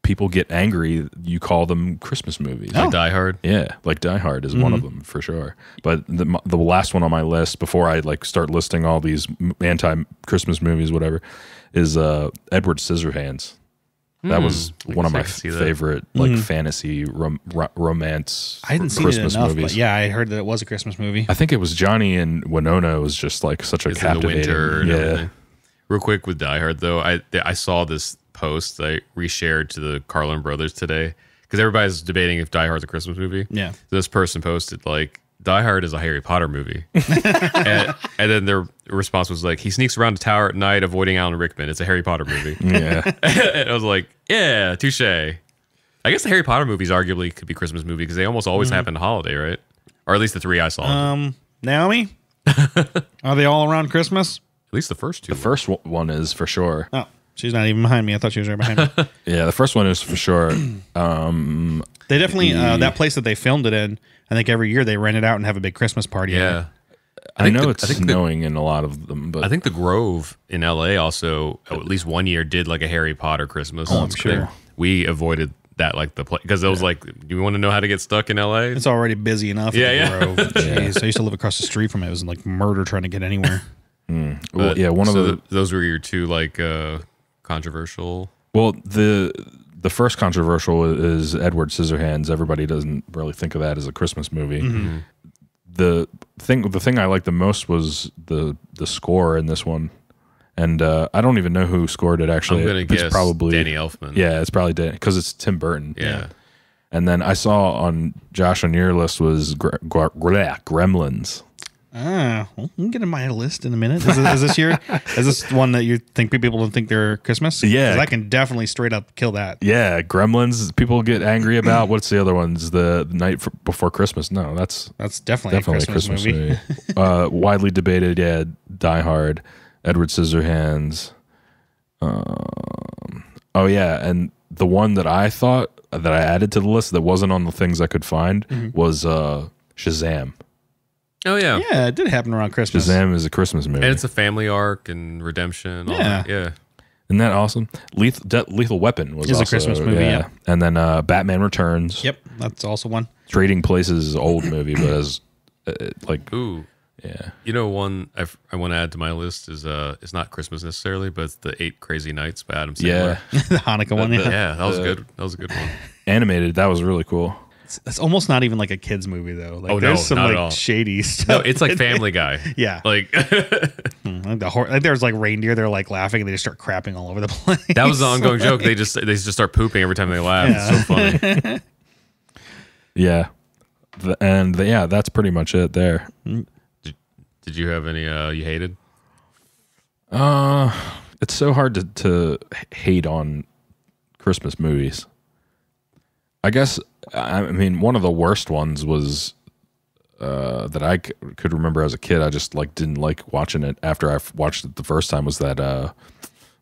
people get angry. You call them Christmas movies, like Die Hard. Yeah, like Die Hard is one of them for sure. But the last one on my list, before I like start listing all these anti-Christmas movies, whatever, is Edward Scissorhands. That was one of my favorite like fantasy romance. I hadn't seen Christmas it enough, movies. but yeah, I heard that it was a Christmas movie. I think it was Johnny and Winona was just like such a captivating. In the winter and everything. Real quick with Die Hard though, I saw this post I reshared to the Carlin brothers today, because everybody's debating if Die Hard's a Christmas movie. Yeah. So this person posted like, Die Hard is a Harry Potter movie. and then their response was like, he sneaks around the tower at night avoiding Alan Rickman. It's a Harry Potter movie. Yeah. And I was like, yeah, touche. I guess the Harry Potter movies arguably could be Christmas movie, because they almost always happen to holiday, right? Or at least the 3 I saw. Naomi? Are they all around Christmas? At least the first 2. The first one is for sure. Oh, she's not even behind me. I thought she was right behind me. Yeah, the first one is for sure. They definitely, that place that they filmed it in, I think every year they rent it out and have a big Christmas party. Yeah. I know it's snowing in a lot of them, but I think the Grove in LA also at least one year did like a Harry Potter Christmas. Oh, I'm sure. We avoided that like the place, because it was like, do you want to know how to get stuck in LA? It's already busy enough. Yeah, at the Grove. Jeez, I used to live across the street from it. It was like murder trying to get anywhere. Well, yeah, those were your 2 like controversial. Well, the first controversial is Edward Scissorhands. Everybody doesn't really think of that as a Christmas movie. Mm-hmm. The thing I liked the most was the score in this one, and I don't even know who scored it. Actually, I'm gonna guess probably Danny Elfman. Yeah, it's probably Danny, because it's Tim Burton. Yeah. And then I saw on Josh on your list was Gremlins. Well, I'm getting my list in a minute. Is this one that you think people don't think they're Christmas? Yeah. 'Cause I can definitely straight up kill that. Yeah, Gremlins. People get angry about. What's the other ones? The Night Before Christmas. No, that's definitely a Christmas movie. Widely debated. Yeah, Die Hard, Edward Scissorhands. Oh yeah, and the one that I thought that I added to the list that wasn't on the things I could find was Shazam. Oh yeah, yeah, it did happen around Christmas. Shazam is a Christmas movie, and it's a family arc and redemption. All that. Yeah. Isn't that awesome? Lethal Weapon was also a Christmas movie. Yeah, and then Batman Returns. Yep, that's also one. Trading Places is an old movie, but as ooh. Yeah, you know, one I want to add to my list is it's not Christmas necessarily, but it's the 8 Crazy Nights by Adam Sandler. Yeah, the Hanukkah one. Yeah, that was good. That was a good one. Animated, that was really cool. It's almost not even like a kids movie though. Like, there's some like shady stuff. No, it's like Family Guy. Yeah, like there's like reindeer. They're like laughing and they just start crapping all over the place. That was the ongoing joke. They just start pooping every time they laugh. Yeah. It's so funny. Yeah, that's pretty much it there. Did you have any you hated? It's so hard to hate on Christmas movies. I guess, I mean, one of the worst ones was that I could remember as a kid. I just didn't like watching it after I watched it the first time. Was that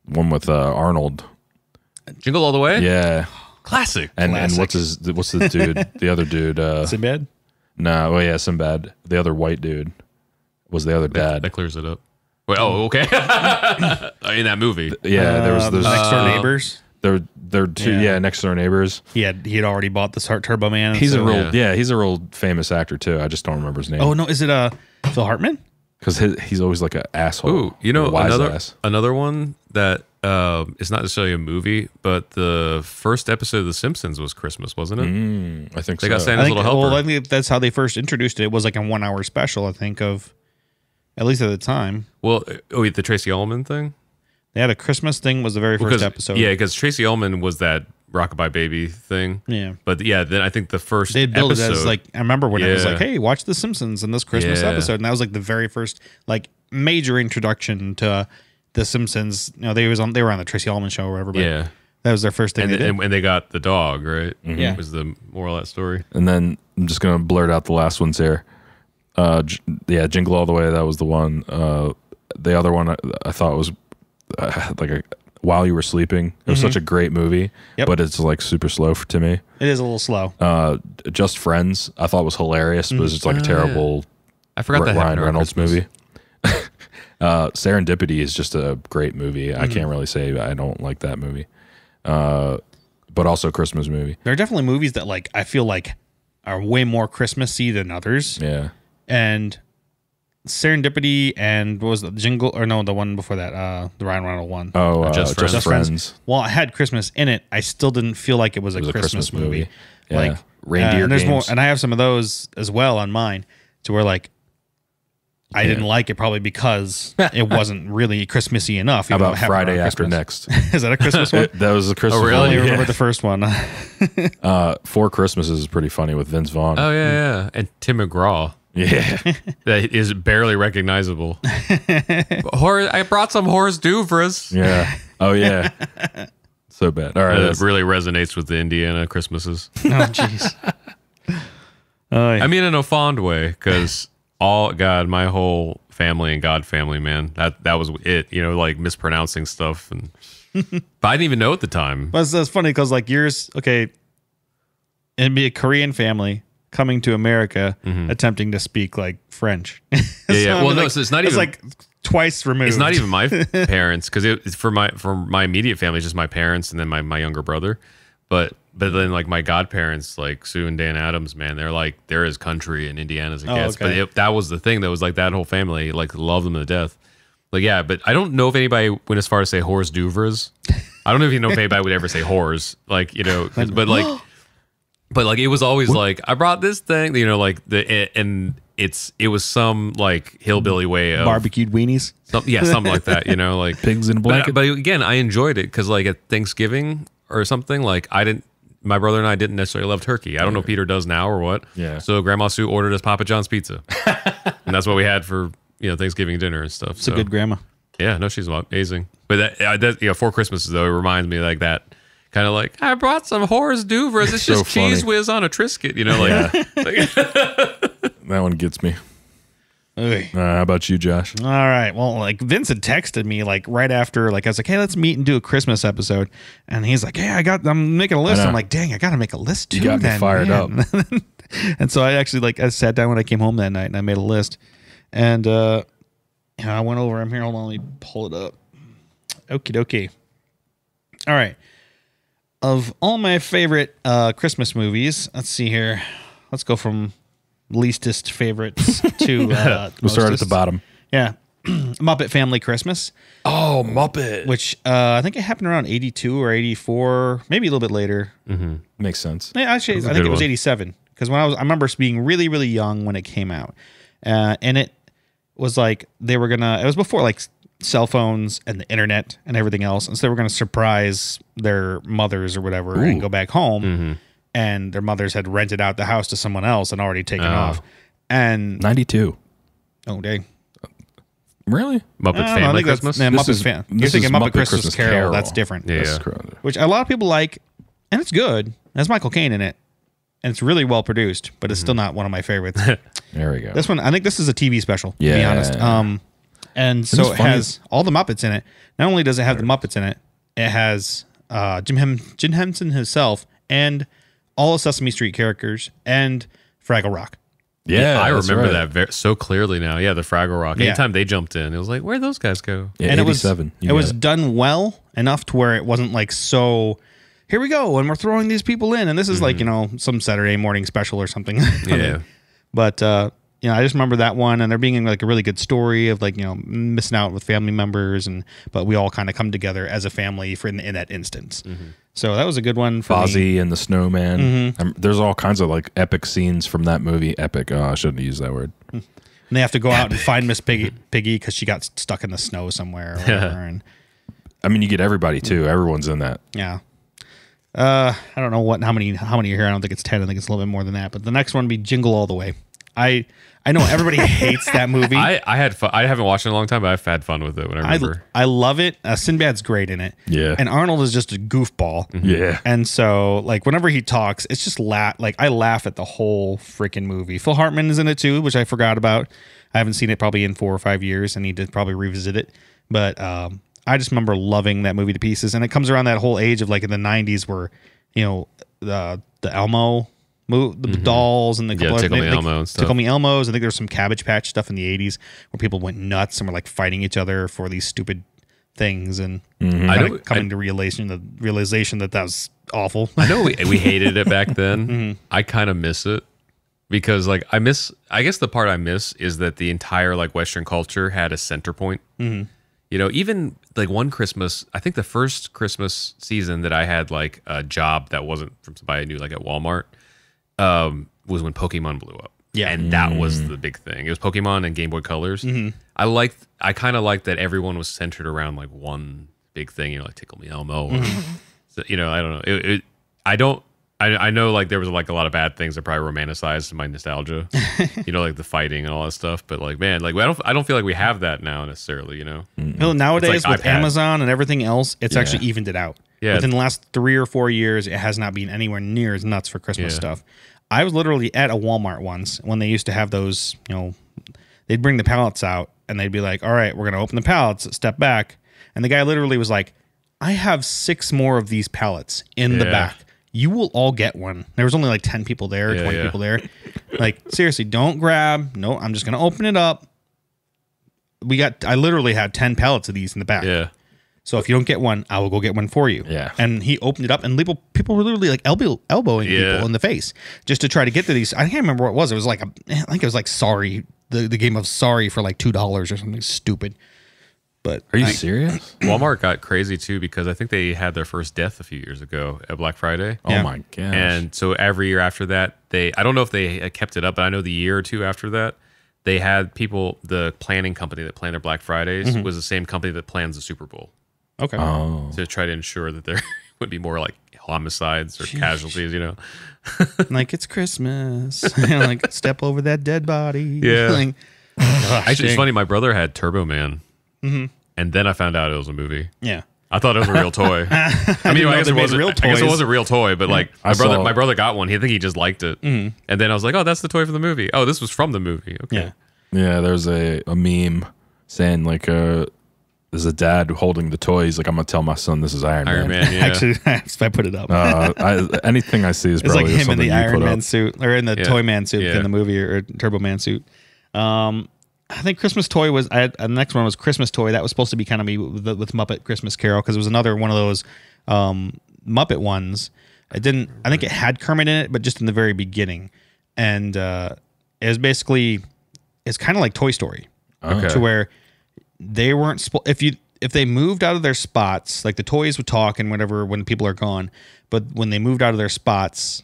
one with Arnold? Jingle All the Way. Yeah, classic. And what's the dude? The other dude? Sinbad. No, yeah, Sinbad. The other white dude was the other dad. That clears it up. Wait, okay. In that movie, yeah, there was Next Door Neighbors. They're two, Next Door Neighbors. He had already bought the Turbo Man. He's a real famous actor too. I just don't remember his name. Oh no, is it Phil Hartman? Because he's always like an asshole. Ooh, you know, another one that is not necessarily a movie, but the first episode of The Simpsons was Christmas, wasn't it? I think they so. got Santa's Little Helper. Well, I think that's how they first introduced it. It was like a 1 hour special, I think, of at least at the time. Well, the Tracy Ullman thing. They had a Christmas thing was the very first episode. Yeah, because Tracy Ullman was that Rockabye Baby thing. Yeah. But yeah, then I think the first they'd build it as like, I remember when it was like, hey, watch The Simpsons in this Christmas episode. And that was like the very first like major introduction to The Simpsons. You know, they were on the Tracy Ullman show or whatever. But that was their first thing and they got the dog, right? Mm-hmm. Yeah. Was the moral of that story. And then I'm just going to blurt out the last ones here. Jingle All the Way, that was the one. The other one I thought was While You Were Sleeping. It was such a great movie, but it's like super slow to me. It is a little slow. Just Friends, I thought was hilarious, but it's just like a terrible I forgot that Ryan Reynolds movie. Serendipity is just a great movie. I can't really say I don't like that movie. But also a Christmas movie. There are definitely movies that like I feel like are way more Christmassy than others. Yeah. And Serendipity and what was the Jingle or no, the one before that, the Ryan Reynolds one. Oh, Just Friends. Well, it had Christmas in it. I still didn't feel like it was a Christmas movie. Yeah. Like Reindeer and there's Games. more, and I have some of those as well on mine, to where like I didn't like it probably because it wasn't really Christmassy enough. How about Friday After Next? Is that a Christmas one? That was a Christmas one. I only remember the first one. Four Christmases is pretty funny with Vince Vaughn. Oh yeah. And Tim McGraw. Yeah. That is barely recognizable. I brought some Horace Duvras. Yeah. Oh yeah. So bad. All right. It really resonates with the Indiana Christmases. Oh jeez. I mean, in a fond way, because my whole family and God family, man, that was it. You know, like mispronouncing stuff, and but I didn't even know at the time. But it's funny because like yours, okay, it'd be a Korean family coming to America, attempting to speak like French. Yeah. Well, no, so it's not even like twice removed. It's not even my parents, because it's for my immediate family, it's just my parents and then my younger brother. But then like my godparents, like Sue and Dan Adams, man, they're like, they're as country in Indiana as it gets. Okay. But that was the thing, that was like that whole family like loved them to death. Like yeah, but I don't know if anybody went as far as say Horace Duvras. I don't know if you know if anybody would ever say whores, like, you know, but like it was always like, I brought this thing, you know, like it was some like hillbilly way of barbecued weenies. Something like that, you know, like pigs in a blanket. But again, I enjoyed it because like at Thanksgiving or something, like I didn't my brother and I didn't necessarily love turkey. I don't know if Peter does now or what. Yeah. So Grandma Sue ordered us Papa John's pizza, and that's what we had for Thanksgiving dinner and stuff. It's a good grandma. Yeah, no, she's amazing. But that 4 Christmases though, it reminds me like that. Kind of like, I brought some Horace Duvers. It's just cheese whiz on a Triscuit, That one gets me. How about you, Josh? All right. Well, like Vincent texted me like right after, like I was like, hey, let's meet and do a Christmas episode. And he's like, hey, I'm making a list. I'm like, dang, I got to make a list too. You got me fired up. And so I actually I sat down when I came home that night and I made a list. And I went over. I'm here. Hold on. Let me pull it up. Okie dokie. All right. Of all my favorite Christmas movies, let's see here. Let's go from leastest favorites to we'll start at the bottom. Yeah. Muppet Family Christmas. Oh, Muppet. Which I think it happened around 82 or 84, maybe a little bit later. Mm-hmm. Makes sense. Yeah, actually, I think it was 87 because I remember being really, really young when it came out. And it was like it was before like cell phones and the internet and everything else. And so they were going to surprise their mothers or whatever and go back home. Mm-hmm. And their mothers had rented out the house to someone else and already taken off. And 92. Oh, dang. Really? Muppet Family Christmas? You're thinking Muppet Christmas Carol. That's different. Yeah. Which a lot of people like, and it's good. It has Michael Caine in it. And it's really well produced, but it's still not one of my favorites. There we go. This one, I think this is a TV special, to be honest. And so it has all the Muppets in it. Not only does it have the Muppets in it, it has Jim Henson himself and all of Sesame Street characters and Fraggle Rock. Yeah, I remember that so clearly now. Yeah, the Fraggle Rock. Anytime they jumped in, it was like, where'd those guys go? Yeah, and 87. It was done well enough to where it wasn't like so, here we go, and we're throwing these people in, and this is like, some Saturday morning special or something. Yeah. But, I just remember that one, and there being like a really good story of like, missing out with family members, but we all kind of come together as a family in that instance. Mm-hmm. So that was a good one for Fozzie and the Snowman. Mm-hmm. There's all kinds of like epic scenes from that movie. Epic. Oh, I shouldn't have used that word. And they have to go out and find Miss Piggy because she got stuck in the snow somewhere or whatever. And I mean, you get everybody too. Everyone's in that. Yeah. I don't know how many are here. I don't think it's 10. I think it's a little bit more than that. But the next one would be Jingle All the Way. I know everybody hates that movie. I had fun. I haven't watched it in a long time, but I've had fun with it when I remember. I love it. Sinbad's great in it. Yeah. And Arnold is just a goofball. Mm-hmm. Yeah. And so, like, whenever he talks, it's just I laugh at the whole freaking movie. Phil Hartman is in it too, which I forgot about. I haven't seen it probably in 4 or 5 years, and he did probably revisit it. But I just remember loving that movie to pieces. And it comes around that whole age of like in the 90s where, the Elmo the dolls and the Tickle Me Elmo and stuff. Tickle Me Elmos. I think there's some Cabbage Patch stuff in the 80s where people went nuts and were like fighting each other for these stupid things and coming to realization that was awful. I know we hated it back then. Mm-hmm. I kind of miss it because like I guess the part I miss is that the entire like Western culture had a center point. Mm-hmm. Even like one Christmas, I think the first Christmas season that I had like a job that wasn't from somebody I knew like at Walmart, was when Pokemon blew up. Yeah. And that was the big thing. It was Pokemon and Game Boy Colors. Mm-hmm. I kind of liked that everyone was centered around like one big thing, like Tickle Me Elmo. Mm-hmm. So, I don't know. I know like there was like a lot of bad things that probably romanticized my nostalgia, like the fighting and all that stuff. But like, man, like I don't feel like we have that now necessarily, Mm-hmm. Well, nowadays like with iPad. Amazon and everything else, it's actually evened it out. Yeah. Within the last 3 or 4 years, it has not been anywhere near as nuts for Christmas stuff. I was literally at a Walmart once when they used to have those, they'd bring the pallets out and they'd be like, all right, we're going to open the pallets, step back. And the guy literally was like, I have 6 more of these pallets in the back. You will all get one. There was only like 10 people there, 20 people there. Like, seriously, don't grab. No, I'm just going to open it up. I literally had 10 pallets of these in the back. Yeah. So if you don't get one, I will go get one for you. Yeah. And he opened it up, and people were literally like elbowing people in the face just to try to get to these. I can't remember what it was. It was like I think it was like Sorry, the game of Sorry for like $2 or something stupid. But are you serious? Walmart got crazy too because I think they had their first death a few years ago at Black Friday. Oh my gosh. And so every year after that, I don't know if they kept it up, but I know the year or two after that, they had the planning company that planned their Black Fridays was the same company that plans the Super Bowl. Okay. To try to ensure that there would be more like homicides or casualties, you know. Like, it's Christmas. Like, step over that dead body. Yeah. Like, actually, it's funny. My brother had Turbo Man, and then I found out it was a my Yeah. I thought it was a real toy. I mean, I guess it wasn't. I guess it was a real toy, but like my brother got one. I think he just liked it, and then I was like, "Oh, that's the toy from the movie. Oh, this was from the movie." Okay. Yeah. There's a meme saying like, there's a dad holding the toy. He's like, "I'm gonna tell my son this is Iron Man." Yeah. Actually, if I put it up, anything I see is it's probably like him in the Iron Man up. suit or in the Toy Man suit in the movie or Turbo Man suit. I think Christmas toy was. The next one was Christmas toy. That was supposed to be kind of me with Muppet Christmas Carol because it was another one of those Muppet ones. It didn't. I think it had Kermit in it, but just in the very beginning, and it was basically it's kind of like Toy Story, to where they weren't. If they moved out of their spots, like the toys would talk and whatever when people are gone, but when they moved out of their spots,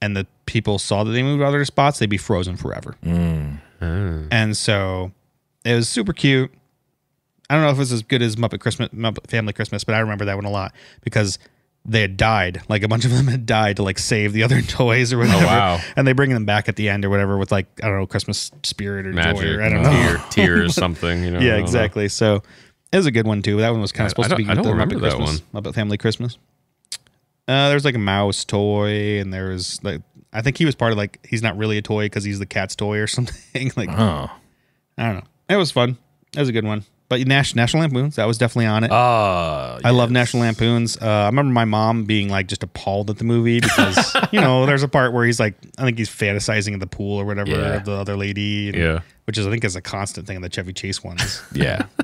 and the people saw that they moved out of their spots, they'd be frozen forever. And so it was super cute. I don't know if it was as good as Muppet Family Christmas, but I remember that one a lot because they had died. Like a bunch of them had died to like save the other toys or whatever. Oh, wow. And they bring them back at the end or whatever with like, I don't know, Christmas spirit or magic, joy or I don't know. Tears, something, you know. Yeah, exactly. So it was a good one too. That one was kind of supposed to be I don't remember Muppet that Christmas, one. Muppet Family Christmas. There was like a mouse toy and there was like, I think he was part of like, he's not really a toy because he's the cat's toy or something. Like, I don't know. It was fun. It was a good one. But National Lampoons, that was definitely on it. I love National Lampoons. I remember my mom being like just appalled at the movie because, you know, there's a part where he's like, I think he's fantasizing in the pool or whatever of the other lady. And, which is, I think, is a constant thing in the Chevy Chase ones.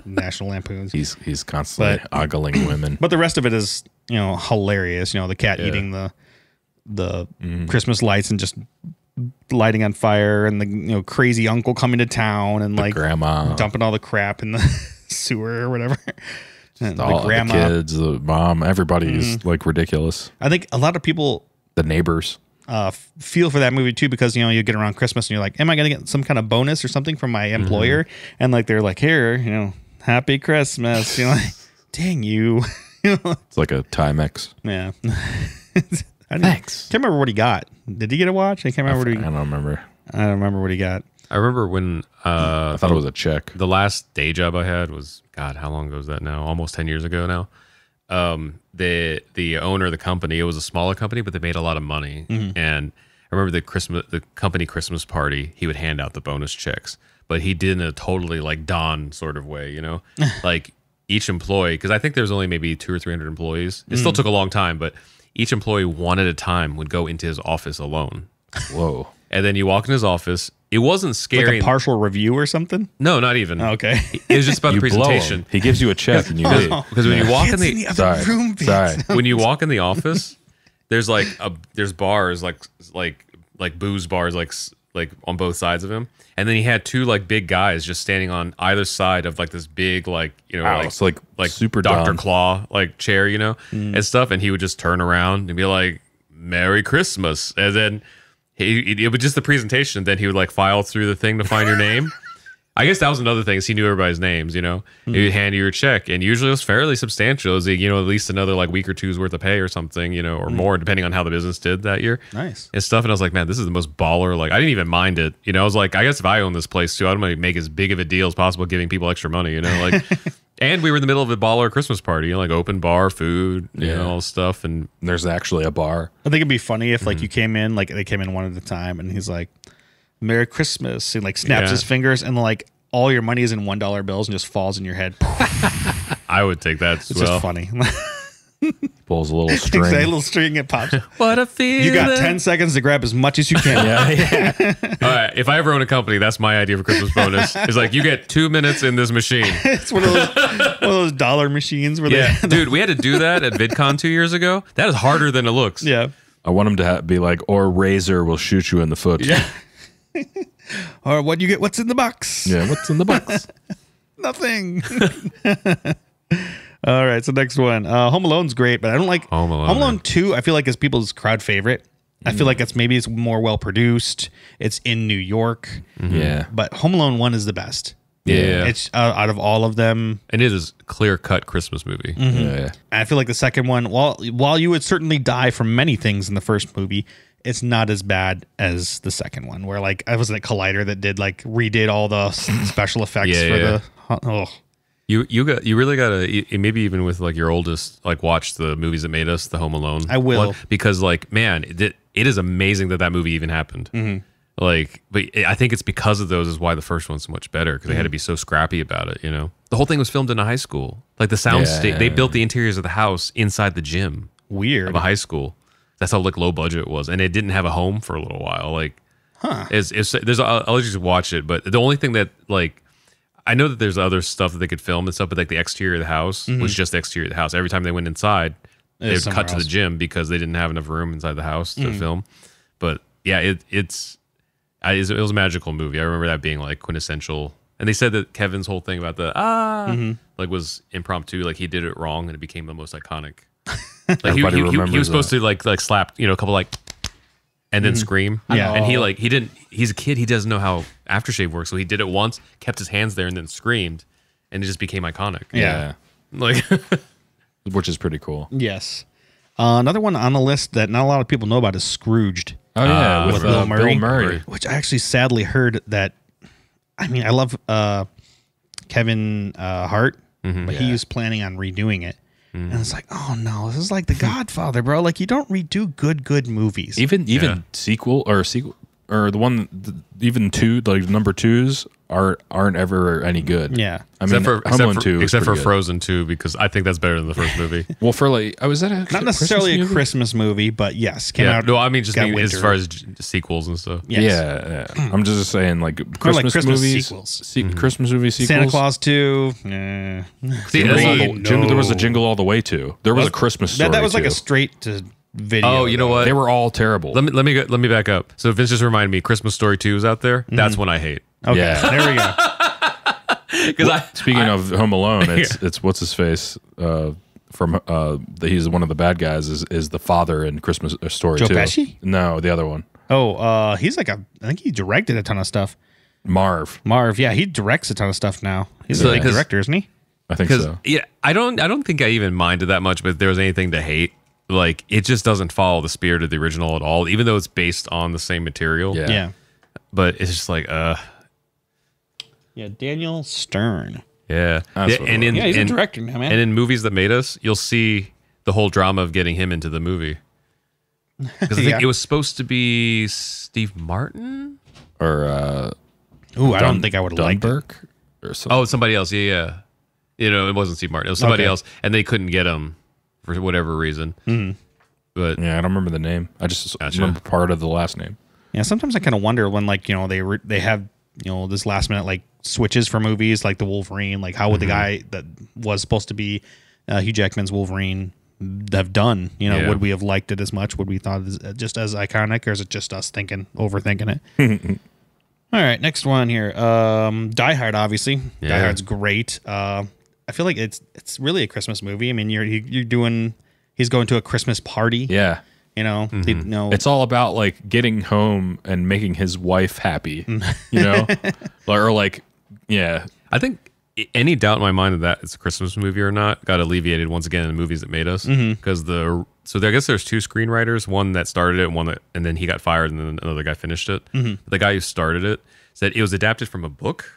National Lampoons. He's constantly ogling women. But the rest of it is, you know, hilarious. You know, the cat eating the Christmas lights and just lighting on fire, and the crazy uncle coming to town and like grandma dumping all the crap in the sewer or whatever. And all the grandma, the kids, the mom, everybody's like ridiculous. I think a lot of people, the neighbors, feel for that movie too because you get around Christmas and you're like, am I gonna get some kind of bonus or something from my employer? And like they're like, here, happy Christmas. You're like, dang you. It's like a Timex. Yeah. Thanks. Can't remember what he got. Did he get a watch? I can't remember. I don't remember. I don't remember what he got. I remember when I thought it was a check. The last day job I had was, God, how long ago was that now? Almost 10 years ago now. The owner of the company, it was a smaller company, but they made a lot of money. And I remember the company Christmas party, he would hand out the bonus checks, but he did in a totally like Don sort of way, like each employee, because I think there's only maybe 200 or 300 employees. It still took a long time, but each employee one at a time would go into his office alone. Whoa. And then you walk in his office. It wasn't scary. Like a partial review or something? No, not even. Okay. It was just about the presentation. He gives you a check and you leave. Because when you walk in the other room, when you walk in the office, there's like there's bars like booze bars like on both sides of him, and then he had two like big guys just standing on either side of like this big like it's like super Dr. dumb. Claw like chair and stuff, and he would just turn around and be like, "Merry Christmas," and then it was just the presentation. Then he would like file through the thing to find your name. I guess that was another thing, is he knew everybody's names, He would hand you your check, and usually it was fairly substantial. It was, at least another like week or two's worth of pay or something, or more, depending on how the business did that year. Nice. And stuff. And I was like, man, this is the most baller. Like, I didn't even mind it. I was like, I guess if I own this place too, I'd make as big of a deal as possible giving people extra money, like, and we were in the middle of a baller Christmas party, like open bar, food, all this stuff. And there's actually a bar. I think it'd be funny if like you came in, like they came in one at a time, and he's like, "Merry Christmas," and like snaps his fingers, and like all your money is in $1 bills and just falls in your head. I would take that as it's well. Just funny. Pulls a little string. A little string, it pops. What a feeling. You got 10 seconds to grab as much as you can. All right. If I ever own a company, that's my idea for Christmas bonus. It's like, you get 2 minutes in this machine. It's one of those dollar machines where dude, we had to do that at VidCon 2 years ago. That is harder than it looks. Yeah. I want him to be like, or Razor will shoot you in the foot. Yeah. Or what you get? What's in the box? Yeah, what's in the box? Nothing. All right, so next one. Home Alone's great, but I don't like Home Alone. Home Alone 2, I feel like is people's crowd favorite. I feel like it's more well produced. It's in New York. Yeah. But Home Alone 1 is the best. Yeah. It's out of all of them. And it is clear-cut Christmas movie. Yeah. I feel like the second one, while you would certainly die from many things in the first movie, it's not as bad as the second one, where like I was like Collider that redid all the special effects the. Oh. You really gotta maybe even with like your oldest, like watch the movies that made us, the Home Alone. I will one, because like man, it is amazing that movie even happened. Like, but I think it's because of those is why the first one's so much better, because they had to be so scrappy about it. You know, the whole thing was filmed in a high school. Like the sound they built the interiors of the house inside the gym. Weird. Of a high school. That's how like low budget it was, and it didn't have a home for a little while. Like, I'll let you just watch it. But the only thing that like. I know that there's other stuff that they could film and stuff, but like the exterior of the house was just the exterior of the house. Every time they went inside, they would cut to the gym because they didn't have enough room inside the house to film. But yeah, it was a magical movie. I remember that being like quintessential. And they said that Kevin's whole thing about the like was impromptu. Like he did it wrong and it became the most iconic. Like he was supposed to like slap, a couple like and then scream. Yeah. And he didn't, he's a kid. He doesn't know how aftershave works. So he did it once, kept his hands there and then screamed and it just became iconic. Yeah. Like, which is pretty cool. Yes. Another one on the list that not a lot of people know about is Scrooged. Oh yeah. With Bill Murray. Which I actually sadly heard that, I mean, I love Kevin Hart, but he was planning on redoing it. And it's like, oh no, this is like The Godfather, bro. Like you don't redo good movies. Even sequel or the one even two, like number twos aren't ever any good. Yeah. I mean, Home Alone 2 except for good. Frozen 2, because I think that's better than the first movie. Well, for like, was that not necessarily a Christmas movie, but yes, came out. No, I mean just winter. as far as sequels and stuff. Yes. Yeah. I'm just saying, like Christmas movies, sequels. Christmas movie sequels. Santa Claus 2. See, There was a Jingle All the Way 2. There was a Christmas Story. That was like too. a straight to video. Oh, you know what? They were all terrible. Let me back up. So Vince just reminded me, Christmas Story 2 is out there. That's one I hate. Okay, Yeah. there we go. Speaking of Home Alone, it's what's his face from he's one of the bad guys is the father in Christmas Story Joe 2. Pesci? No, the other one. Oh, he's like I think he directed a ton of stuff. Marv, yeah, he directs a ton of stuff now. He's a big director, isn't he? I think so. Yeah, I don't think I even minded that much, but if there was anything to hate, like it just doesn't follow the spirit of the original at all, even though it's based on the same material. Yeah. But it's just like Yeah, Daniel Stern. Yeah. That's He's a director now, man. And in Movies That Made Us, you'll see the whole drama of getting him into the movie. Because I think it was supposed to be Steve Martin? Or I don't think I would have liked it. Dunberg or something. Oh, somebody else. Yeah. It wasn't Steve Martin. It was somebody else. And they couldn't get him for whatever reason. But Yeah, I don't remember the name. I just remember part of the last name. Yeah, sometimes I kind of wonder when they have this last minute like switches for movies like the Wolverine. Like how would the guy that was supposed to be Hugh Jackman's Wolverine have done? Would we have liked it as much? Would we thought it was just as iconic, or is it just us overthinking it? All right, next one here. Die Hard, obviously. Yeah. Die Hard's great. I feel like it's really a Christmas movie. I mean, he's going to a Christmas party. Yeah. It's It's all about like getting home and making his wife happy, or like, yeah. I think any doubt in my mind that it's a Christmas movie or not got alleviated once again in the Movies That Made Us. Because I guess there's two screenwriters, one that started it, and then he got fired, and then another guy finished it. The guy who started it said it was adapted from a book.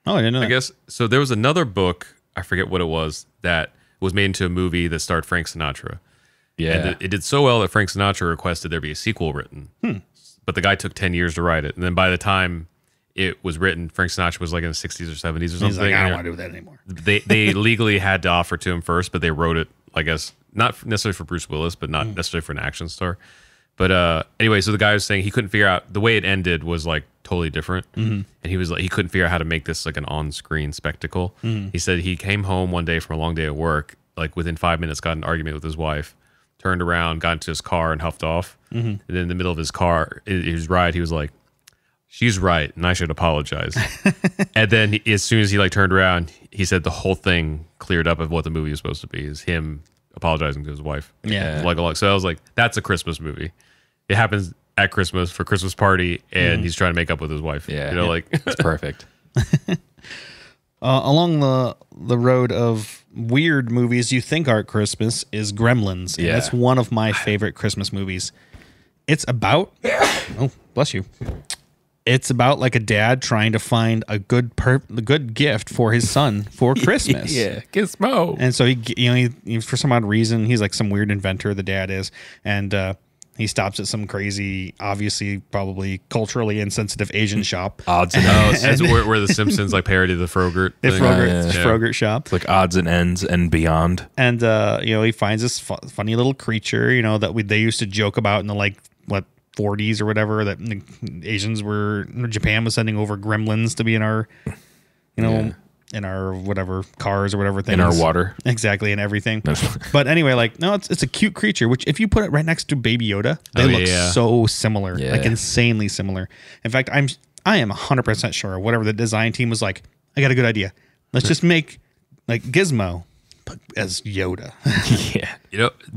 Oh, I didn't know that. I guess so. There was another book, I forget what it was, that was made into a movie that starred Frank Sinatra. Yeah. And it did so well that Frank Sinatra requested there be a sequel written. But the guy took 10 years to write it. And then by the time it was written, Frank Sinatra was like in the 60s or 70s or something. He's like, I don't want to do that anymore. They legally had to offer to him first, but they wrote it, I guess, not necessarily for Bruce Willis, but not necessarily for an action star. But anyway, so the guy was saying he couldn't figure out, the way it ended was like totally different. And he was like, he couldn't figure out how to make this like an on-screen spectacle. He said he came home one day from a long day at work, like within 5 minutes got in an argument with his wife, turned around, got into his car and huffed off. And then in the middle of his ride, he was like, she's right, and I should apologize. And then as soon as he like turned around, he said the whole thing cleared up of what the movie was supposed to be, is him apologizing to his wife. Yeah. So I was like, that's a Christmas movie. It happens at Christmas for Christmas party, and he's trying to make up with his wife. Yeah. Like It's perfect. Along the road of weird movies you think aren't Christmas is Gremlins. And that's one of my favorite Christmas movies. It's about oh, bless you. It's about like a dad trying to find a good gift for his son for Christmas. Yeah, Gizmo. And so he for some odd reason, he's like some weird inventor, the dad is, and he stops at some crazy, obviously probably culturally insensitive Asian shop. Odds and ends. That's where the Simpsons like parody the Frogurt thing. Frogurt shop. It's like odds and ends and beyond. And he finds this funny little creature, that they used to joke about in the 40s or whatever, that Japan was sending over gremlins to be in our, in our whatever cars or whatever things. In our water. Exactly, and everything. But anyway, no, it's a cute creature, which if you put it right next to Baby Yoda, they look so similar, insanely similar. In fact, I am 100% sure whatever the design team was like, I got a good idea. Let's just make like Gizmo as Yoda.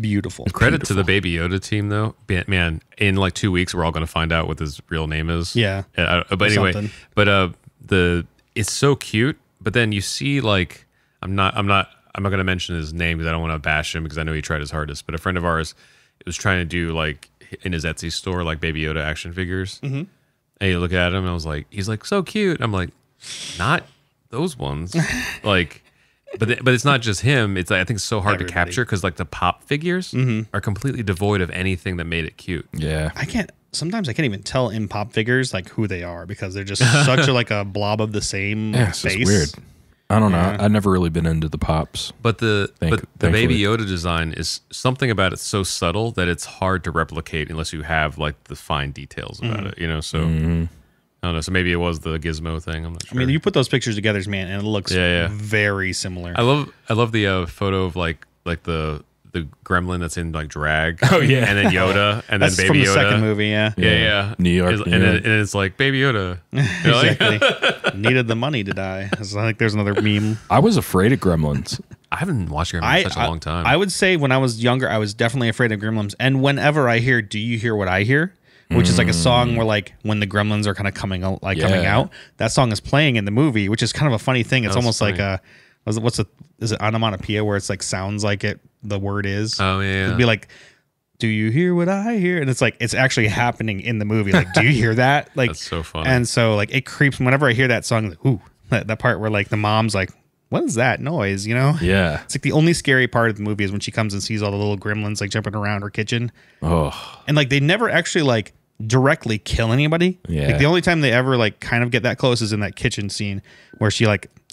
Beautiful. Credit to the Baby Yoda team, though. Man, in 2 weeks, we're all going to find out what his real name is. Yeah. But anyway, it's so cute. But then you see, I'm not going to mention his name because I don't want to bash him because I know he tried his hardest. But a friend of ours was trying to do in his Etsy store Baby Yoda action figures. Mm-hmm. And you look at him, and I was like, he's so cute. I'm like, not those ones. But it's not just him. It's I think it's so hard to capture because the pop figures are completely devoid of anything that made it cute. Yeah, Sometimes I can't even tell in pop figures who they are because they're just such a blob of the same face. It's weird. I don't know. I've never really been into the pops. But the Baby Yoda design is something about it so subtle that it's hard to replicate unless you have the fine details about it. So. I don't know. So maybe it was the Gizmo thing. I'm not sure. I mean, you put those pictures together, man, and it looks very similar. I love the photo of the gremlin that's in drag. Oh yeah, and then Yoda, and then Baby from the Yoda. Second movie, yeah. New York, and it's Baby Yoda. Exactly. Needed the money to die. It's there's another meme. I was afraid of Gremlins. I haven't watched Gremlins in such a long time. I would say when I was younger, I was definitely afraid of Gremlins. And whenever I hear "Do You Hear What I Hear," which is a song where when the gremlins are kind of coming out, that song is playing in the movie, which is kind of a funny thing. It's almost funny. Is it onomatopoeia where it's sounds like the word is? Oh yeah. It'd be do you hear what I hear? And it's it's actually happening in the movie. Do you hear that? That's so funny. And so it creeps whenever I hear that song. Ooh, that part where the mom's what is that noise? Yeah. It's the only scary part of the movie is when she comes and sees all the little gremlins jumping around her kitchen. Oh. And they never actually directly kill anybody. Yeah. The only time they ever kind of get that close is in that kitchen scene where she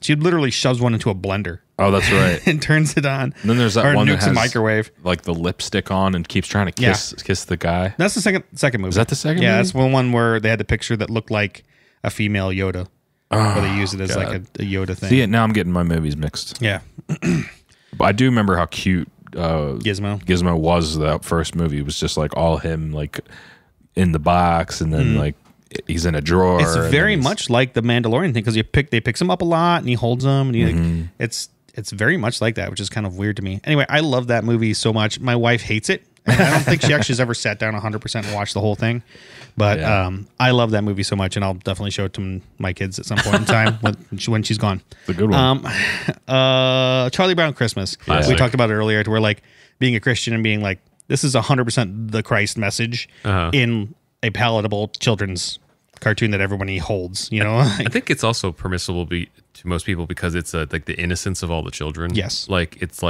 literally shoves one into a blender. Oh, that's right. And turns it on. And then there's that one that has a microwave, the lipstick on and keeps trying to kiss the guy. That's the second movie. Is that the second movie? Yeah, that's one where they had the picture that looked like a female Yoda. Where they use it as a Yoda thing. See, now I'm getting my movies mixed. Yeah. But I do remember how cute Gizmo was. That first movie. It was just all him in the box, and then he's in a drawer. It's very much like the Mandalorian thing because they picks him up a lot and he holds them, and it's very much like that, which is kind of weird to me. Anyway, I love that movie so much. My wife hates it. And I don't think she actually has ever sat down 100% and watched the whole thing, but I love that movie so much, and I'll definitely show it to my kids at some point in time when she's gone. It's a good one. Charlie Brown Christmas. Classic. We talked about it earlier, to where being a Christian and being this is 100% the Christ message in a palatable children's cartoon that everybody holds. I think it's also permissible to most people because it's the innocence of all the children. Yes, it's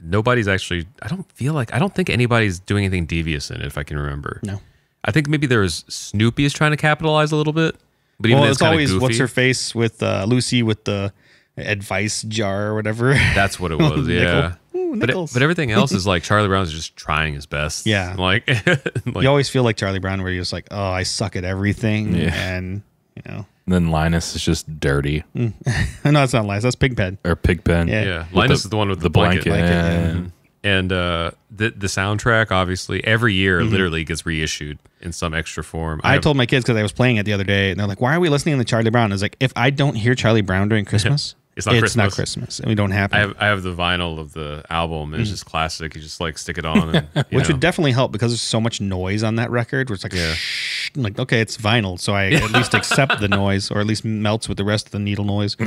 nobody's actually. I don't think anybody's doing anything devious in it. If I can remember, no. I think maybe Snoopy is trying to capitalize a little bit, but even it's always goofy. What's her face with Lucy with the advice jar or whatever. That's what it was. Yeah. But everything else is Charlie Brown's just trying his best. Yeah. You always feel like Charlie Brown where you're just oh, I suck at everything. Yeah. And, And then Linus is just dirty. No, it's not Linus. That's Pigpen. Or Pigpen. Yeah. Linus is the one with the blanket. Yeah. And the soundtrack, obviously, every year literally gets reissued in some extra form. I told my kids because I was playing it the other day, and they're like, why are we listening to Charlie Brown? I was if I don't hear Charlie Brown during Christmas... It's not Christmas, and we don't have it. I have the vinyl of the album, and it's just classic. You just stick it on, and, which would definitely help because there's so much noise on that record. Where it's shh, I'm okay, it's vinyl, so I at least accept the noise, or at least melts with the rest of the needle noise.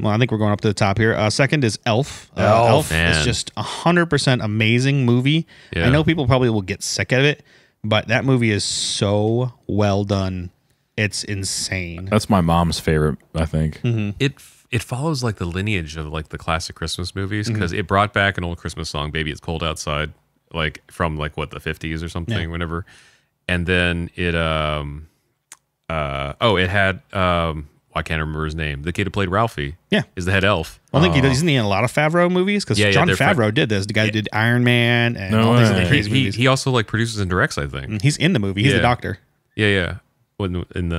Well, I think we're going up to the top here. Second is Elf. Elf is just 100% amazing movie. Yeah. I know people probably will get sick of it, but that movie is so well done. It's insane. That's my mom's favorite, I think. It follows like the lineage of like the classic Christmas movies because it brought back an old Christmas song, "Baby It's Cold Outside," like from like what the 50s or something, whenever. And then it it had I can't remember his name. The kid who played Ralphie, is the head elf. I think he's in a lot of Favreau movies because Jon Favreau did this. The guy who did Iron Man and all these other crazy movies. He also like produces and directs, I think. He's in the movie. He's the doctor. Yeah. In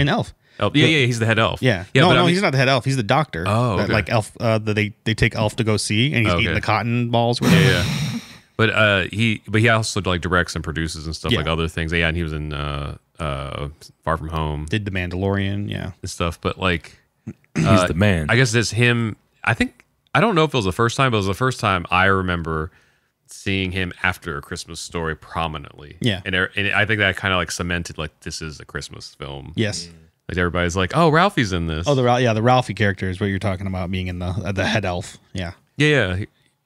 Elf. Yeah, he's the head elf. Yeah. No, he's not the head elf. He's the doctor. Oh, okay. That, like Elf. That they take Elf to go see, and he's eating the cotton balls. With Yeah. But he also like directs and produces and stuff like other things. Yeah, and he was in Far From Home. Did The Mandalorian, and stuff. But like, he's the man. I guess it's him. I don't know if it was the first time, but it was the first time I remember seeing him after A Christmas Story prominently. Yeah, and I think that kind of like cemented like this is a Christmas film. Yes. Like everybody's like, oh, Ralphie's in this. Oh, the Ralphie character is what you're talking about being in the head elf. Yeah. Yeah.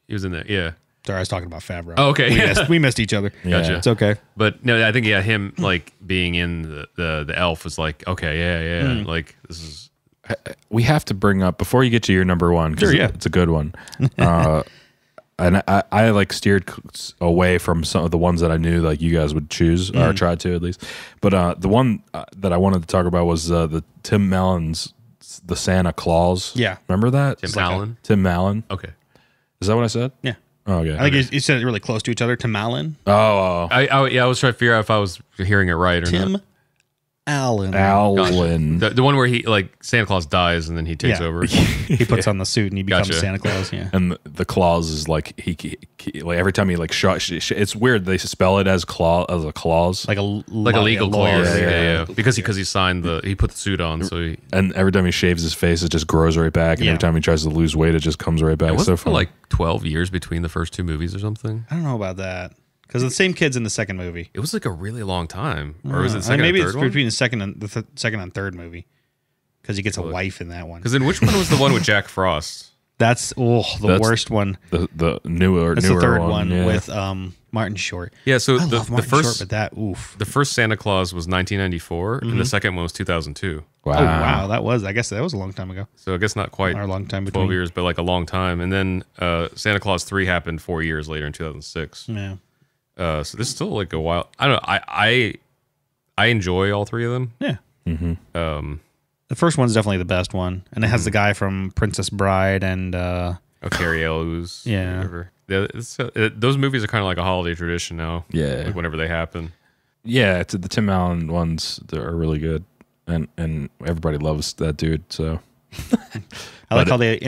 He was in there. Yeah. Sorry, I was talking about Favreau. Oh, okay. We missed each other. Gotcha. It's okay. But no, I think him like being in the elf was like, okay, yeah. Like this is. We have to bring up before you get to your number one. Sure, it's a good one. And I like steered away from some of the ones that I knew like you guys would choose or try to at least. But the one that I wanted to talk about was the Tim Allen's The Santa Claus. Yeah, remember that? Tim Allen. Okay, is that what I said? Yeah. Oh, yeah. I think you said it really close to each other. Tim Allen. Oh. I was trying to figure out if I was hearing it right or not. Tim Allen. The one where he like Santa Claus dies and then he takes over. He puts on the suit and he becomes Santa Claus. Yeah. And the clause is like he like every time he like it's weird they spell it as a clause like a legal clause. Yeah. Because he signed he put the suit on and every time he shaves his face it just grows right back and every time he tries to lose weight it just comes right back. It wasn't like 12 years between the first two movies or something. I don't know about that. Because the same kid's in the second movie. It was like a really long time. Or was it second maybe and third it's between the second and third movie. Because he gets a wife in that one. Because then which one was the one with Jack Frost? That's the worst one. The newer the third one yeah. with Martin Short. Yeah, so I love Martin Short, but that the first Santa Claus was 1994 and the second one was 2002. Wow. Oh, wow, I guess that was a long time ago. So I guess not quite a long time 12 years, but like a long time. And then Santa Claus 3 happened 4 years later in 2006. Yeah. So this is still like a while. I don't know. I enjoy all three of them. Yeah. Mm-hmm. The first one's definitely the best one, and it has the guy from Princess Bride and Carrie Elwes. Yeah. Whatever. Those movies are kind of like a holiday tradition now. Yeah. Like whenever they happen. Yeah, the Tim Allen ones are really good, and everybody loves that dude. So I like how they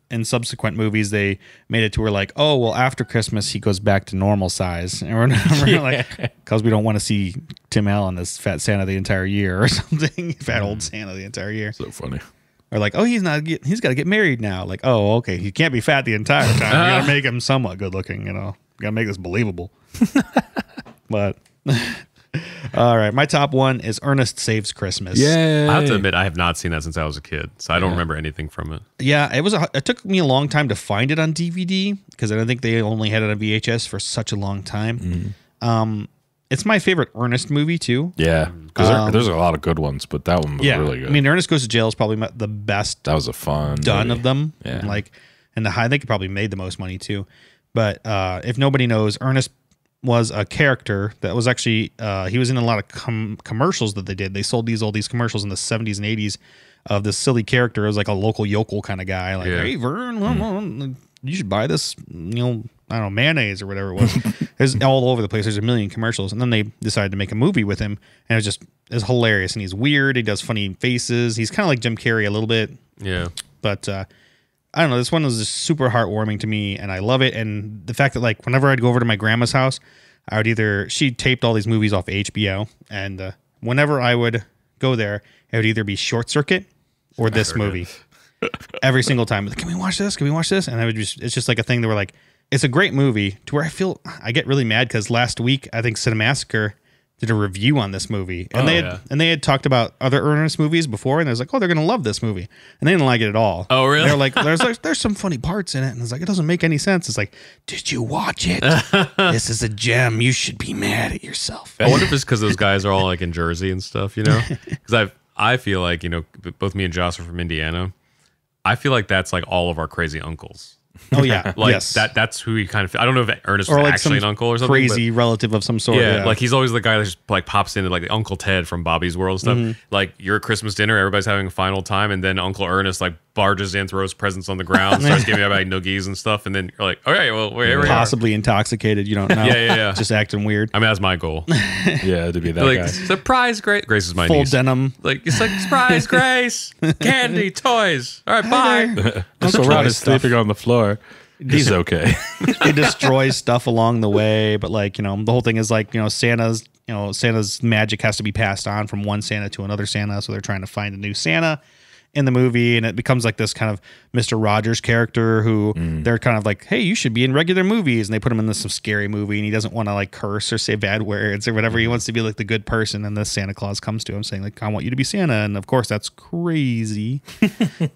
in subsequent movies they made it to where like, oh well, after Christmas he goes back to normal size, and we're like, because we don't want to see Tim Allen as Fat Santa the entire year or something, Fat Old Santa the entire year. So funny. Or like, oh, he's got to get married now. Like, oh, okay, he can't be fat the entire time. You got to make him somewhat good looking. You got to make this believable. But. All right, my top one is Ernest Saves Christmas. Yeah, I have to admit I have not seen that since I was a kid, so I don't remember anything from it. Yeah, it took me a long time to find it on DVD because I don't think they only had it on VHS for such a long time. It's my favorite Ernest movie too. Yeah, because there's a lot of good ones, but that one was really good. I mean, Ernest Goes to Jail is probably the best. That was a fun done movie. Of them. Yeah, and I think it probably made the most money too. But if nobody knows, Ernest was a character that was actually he was in a lot of commercials that they did. They sold all these commercials in the 70s and 80s of this silly character. It was like a local yokel kind of guy, like, hey Vern, you should buy this, I don't know, mayonnaise or whatever it was. It was all over the place. There's a million commercials, and then they decided to make a movie with him, and it's hilarious. And he's weird. He does funny faces. He's kind of like Jim Carrey a little bit. Yeah, but I don't know. This one was just super heartwarming to me, and I love it. And the fact that like whenever I'd go over to my grandma's house, she taped all these movies off HBO, and whenever I would go there, it would either be Short Circuit or this movie. Every single time, like, can we watch this? Can we watch this? And it's just like a thing that we're like, it's a great movie to where I get really mad because last week I think Cinemassacre did a review on this movie, and they had talked about other Ernest movies before, and they was like, oh, they're gonna love this movie, and they didn't like it at all. Oh, really? They're like, there's some funny parts in it, and it's like, it doesn't make any sense. It's like, did you watch it? This is a gem. You should be mad at yourself. I wonder if it's because those guys are all like in Jersey and stuff, you know? Because I feel like, you know, both me and Josh are from Indiana. I feel like that's like all of our crazy uncles. Oh yeah, like yes. That's who he kind of. I don't know if Ernest or was like actually an uncle or something. Crazy relative of some sort. Yeah, like he's always the guy that just like pops into like the Uncle Ted from Bobby's World and stuff. Like you're at Christmas dinner, everybody's having a final time, and then Uncle Ernest like barges in, throws presents on the ground, starts giving everybody noogies and stuff, and then you're like, okay, well, we're possibly intoxicated. You don't know. yeah. Just acting weird. I mean, that's my goal. Yeah, to be that like guy. surprise, Grace. Grace is my Full niece. denim. Like it's like surprise, Grace. Candy, toys. All right, bye. So Ron is sleeping on the floor. He's okay. He destroys stuff along the way, but like, you know, the whole thing is like, Santa's magic has to be passed on from one Santa to another Santa, so they're trying to find a new Santa in the movie, and it becomes like this kind of Mr. Rogers character who they're kind of like, hey, you should be in regular movies, and they put him in this some scary movie, and he doesn't want to like curse or say bad words or whatever. He wants to be like the good person, and this Santa Claus comes to him saying like, I want you to be Santa, and of course that's crazy.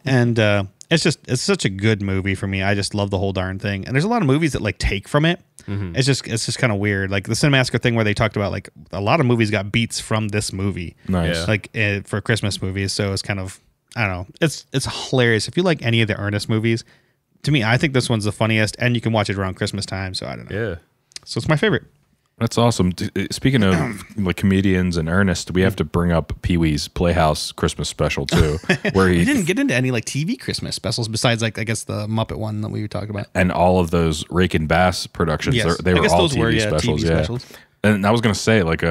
And it's such a good movie for me. I just love the whole darn thing. And there's a lot of movies that like take from it. It's just kind of weird. Like the Cinemassacre thing where they talked about like a lot of movies got beats from this movie. Nice. Yeah. Like for Christmas movies. So it's kind of, I don't know. It's hilarious. If you like any of the Ernest movies, to me, I think this one's the funniest, and you can watch it around Christmas time. So I don't know. Yeah. So it's my favorite. That's awesome. Speaking of like comedians and Ernest, we have to bring up Pee-wee's Playhouse Christmas special too, where he We didn't get into any like TV Christmas specials besides like I guess the Muppet one that we talked about. and all of those Rake and Bass productions. Yes. They I were guess all those were, TV specials. TV Yeah. specials. And I was gonna say like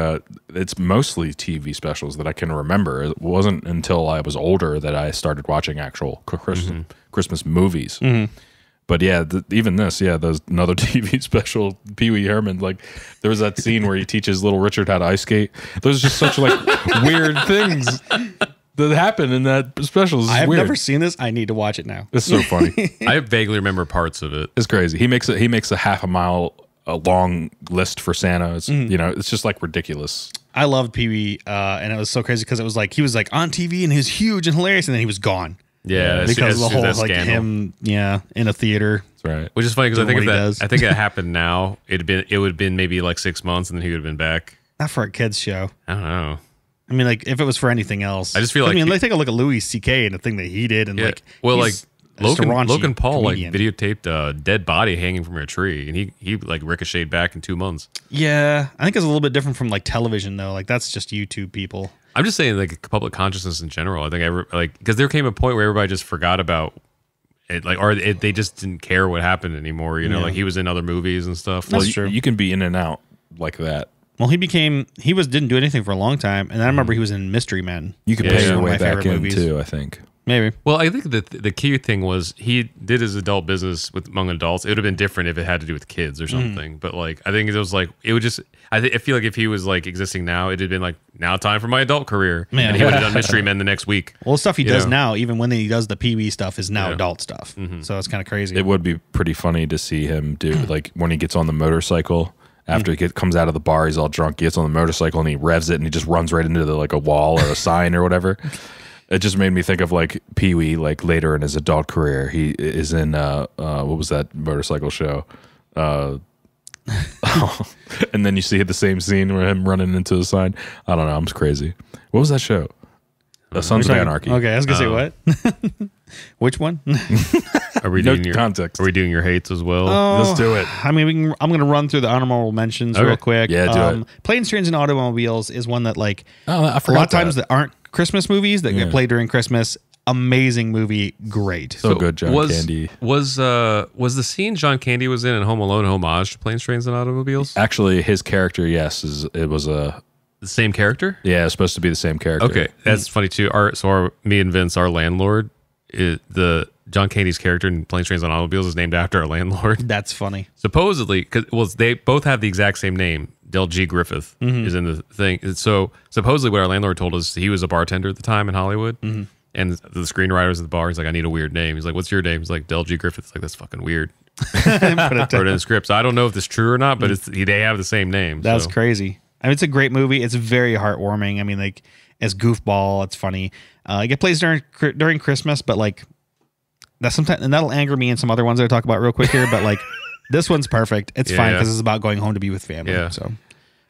it's mostly TV specials that I can remember. It wasn't until I was older that I started watching actual Christmas movies. But yeah, even this, there's another TV special, Pee Wee Herman. Like there was that scene where he teaches little Richard how to ice skate. There's just such like weird things that happen in that special. I have weird. never seen this. I need to watch it now. It's so funny. I vaguely remember parts of it. It's crazy. He makes a half a mile a long list for Santa. It's it's just like ridiculous. I loved Pee Wee, and it was so crazy because it was like he was like on TV and he was huge and hilarious, and then he was gone. Yeah, because of the whole like scandal. him, in a theater. That's right. Which is funny because I think Doing if what he that does. I think it happened now, it would have been maybe like 6 months, and then he would have been back. Not for a kids show. I don't know. I mean, like if it was for anything else, I just feel like like take a look at Louis C.K. and the thing that he did, and Yeah. like Well, like he's just a raunchy Logan Paul comedian. like videotaped a dead body hanging from a tree, and he like ricocheted back in 2 months. Yeah, I think it's a little bit different from like television though. Like that's just YouTube people. I'm just saying, like public consciousness in general. I think because there came a point where everybody just forgot about it, like, or they just didn't care what happened anymore. You know, like he was in other movies and stuff. That's Like, true. You can be in and out like that. Well, didn't do anything for a long time, and I remember he was in Mystery Men. You can Yeah, pay yeah. your One of way my back favorite in movies. too, I think. Maybe. Well, I think that the key thing was he did his adult business among adults. It would have been different if it had to do with kids or something. But like, I think it was like it would just. I feel like if he was like existing now, it'd have been like now time for my adult career, Yeah. and he would have done Mystery Men the next week. Well, the stuff he You does know. now, even when he does the Pee Wee stuff, is now Yeah. adult stuff. So it's kind of crazy. It would be pretty funny to see him do like when he gets on the motorcycle after he comes out of the bar, he's all drunk, he gets on the motorcycle and he revs it and he just runs right into like a wall or a sign or whatever. It just made me think of like Pee Wee, like later in his adult career. He is in what was that motorcycle show? And then you see the same scene where him running into the sign. I don't know. I'm just crazy. What was that show? Sons of Anarchy. Okay, I was gonna say what? Which one? Are we No doing your context. Are we doing your hates as well? Let's do it. I mean, I'm gonna run through the honorable mentions real quick. Yeah, do it. Planes, Trains, and Automobiles is one that like Oh, I a forgot lot of times that aren't Christmas movies that Yeah. get played during Christmas. Amazing movie, great. So good, John Candy. Was the scene John Candy was in Home Alone an homage to Planes, Trains, and Automobiles? Actually, his character, yes, it was a The same character? yeah, it's supposed to be the same character. Okay, that's funny too. Me and Vince, our landlord, the John Candy's character in Planes, Trains, and Automobiles is named after our landlord. That's funny. Supposedly, because they both have the exact same name. Del G. Griffith is in the thing. So supposedly, what our landlord told us, he was a bartender at the time in Hollywood, and the screenwriters at the bar. He's like, "I need a weird name." He's like, "What's your name?" He's like, "Del G. Griffith." It's like, that's fucking weird. Put it Wrote it in the script. So I don't know if it's true or not, but they have the same name. That's so. crazy. I mean, it's a great movie. It's very heartwarming. I mean, like, it's goofball. It's funny. It plays during Christmas, but like that's sometimes, and that'll anger me and some other ones that I talk about real quick here. But like this one's perfect. It's fine because it's about going home to be with family. Yeah. So,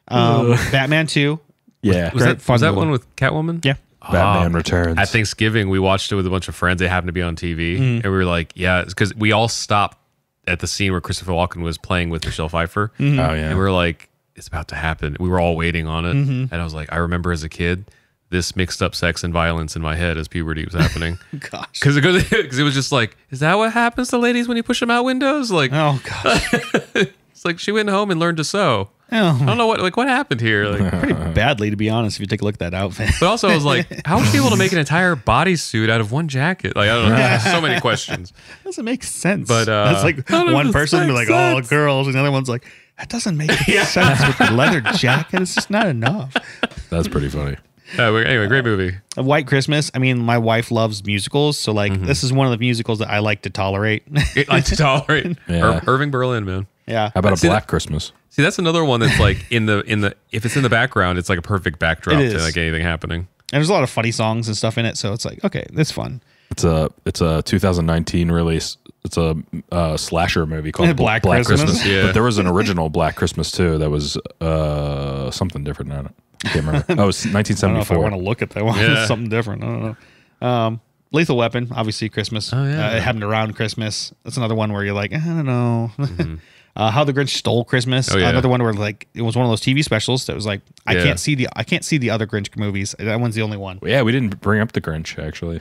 Batman 2. Yeah. Was that one with Catwoman? Yeah. Batman Returns. At Thanksgiving, we watched it with a bunch of friends. They happened to be on TV, and we were like, "Yeah," because we all stopped at the scene where Christopher Walken was playing with Michelle Pfeiffer. Oh yeah. And we were like, "It's about to happen." We were all waiting on it, and I was like, "I remember as a kid, this mixed up sex and violence in my head as puberty was happening." Gosh, because it was just like, "Is that what happens to ladies when you push them out windows?" Like, oh gosh, it's like she went home and learned to sew. Oh. I don't know what happened here. Like, pretty badly, to be honest. If you take a look at that outfit, but also I was like, how was she able to make an entire bodysuit out of one jacket? Like, I don't know. There's so many questions. Doesn't make sense. But that's like one person be like, "Oh, girls," and the other one's like, "That doesn't make sense with the leather jacket. It's just not enough." That's pretty funny. Anyway, great movie. A White Christmas. I mean, my wife loves musicals, so like this is one of the musicals that I like to tolerate. Yeah. Irving Berlin, man. Yeah. How about a Black Christmas? See, that's another one that's like in the if it's in the background, it's like a perfect backdrop to like anything happening. And there's a lot of funny songs and stuff in it, so it's like, okay, it's fun. It's a 2019 release. It's a slasher movie called Black Christmas. Yeah. But there was an original Black Christmas too. That was something different. I can't remember. Oh, it was 1974. I don't know if I want to look at that one. Yeah. It's something different. I don't know. Lethal Weapon, obviously Christmas. Oh, yeah. It happened around Christmas. That's another one where you're like, I don't know. How the Grinch Stole Christmas. Oh, yeah. Another one where like it was one of those TV specials that was like, I can't see the other Grinch movies. That one's the only one. Yeah, we didn't bring up the Grinch actually.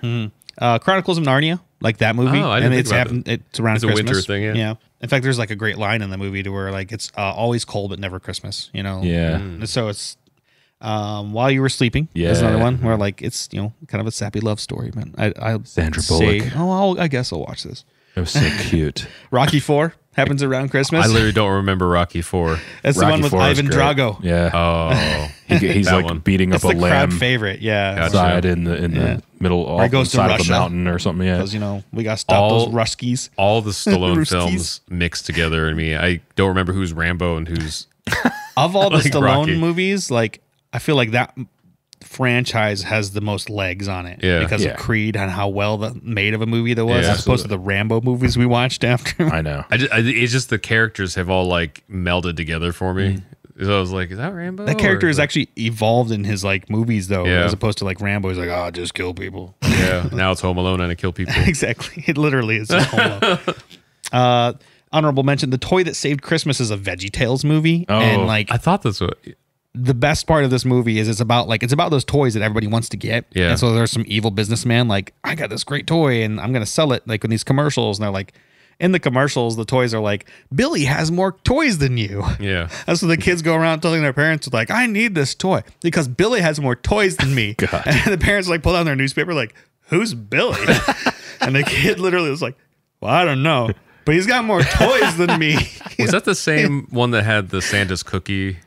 Chronicles of Narnia, like that movie. Oh, I didn't think it's about that. It's around It's a Christmas. winter thing, yeah. In fact, there's like a great line in the movie to where like it's always cold but never Christmas. You know. Yeah. And so it's While You Were Sleeping. Yeah. Is another one where like it's kind of a sappy love story. Man, I Sandra say, Bullock. I guess I'll watch this. It was so cute. Rocky IV happens around Christmas. I literally don't remember Rocky IV. That's the Rocky one with IV is Ivan great. Drago. Yeah. Oh, He's that like one. beating up It's a the crowd lamb favorite. Yeah. Gotcha. side in the middle Or he off the goes to side of Russia. the mountain or something. Yeah. Because we got to stop those Ruskies. All the Stallone Ruskies. films mixed together in me. I don't remember who's Rambo and who's Of all the Like Stallone Rocky. movies, like I feel like that franchise has the most legs on it because Yeah. of Creed and how well made of a movie that was, Yeah, as opposed to the Rambo movies we watched after. I know. it's just the characters have all like melded together for me. So I was like, is that Rambo? That character Or is actually evolved in his like movies though, Yeah. as opposed to like Rambo. He's like, oh, just kill people. Yeah. Now it's Home Alone and I kill people. Exactly. It literally is. Honorable mention: The Toy That Saved Christmas is a VeggieTales movie, and like I thought that's what. the best part of this movie is it's about those toys that everybody wants to get. Yeah. And so there's some evil businessman like, I got this great toy and I'm gonna sell it like in these commercials, and they're like, in the commercials, the toys are like, Billy has more toys than you. Yeah. And so the kids go around telling their parents like, I need this toy because Billy has more toys than me. God. And the parents like pull down their newspaper like, who's Billy? And the kid literally was like, well, I don't know, but he's got more toys than me. Was that the same one that had the Santa's cookie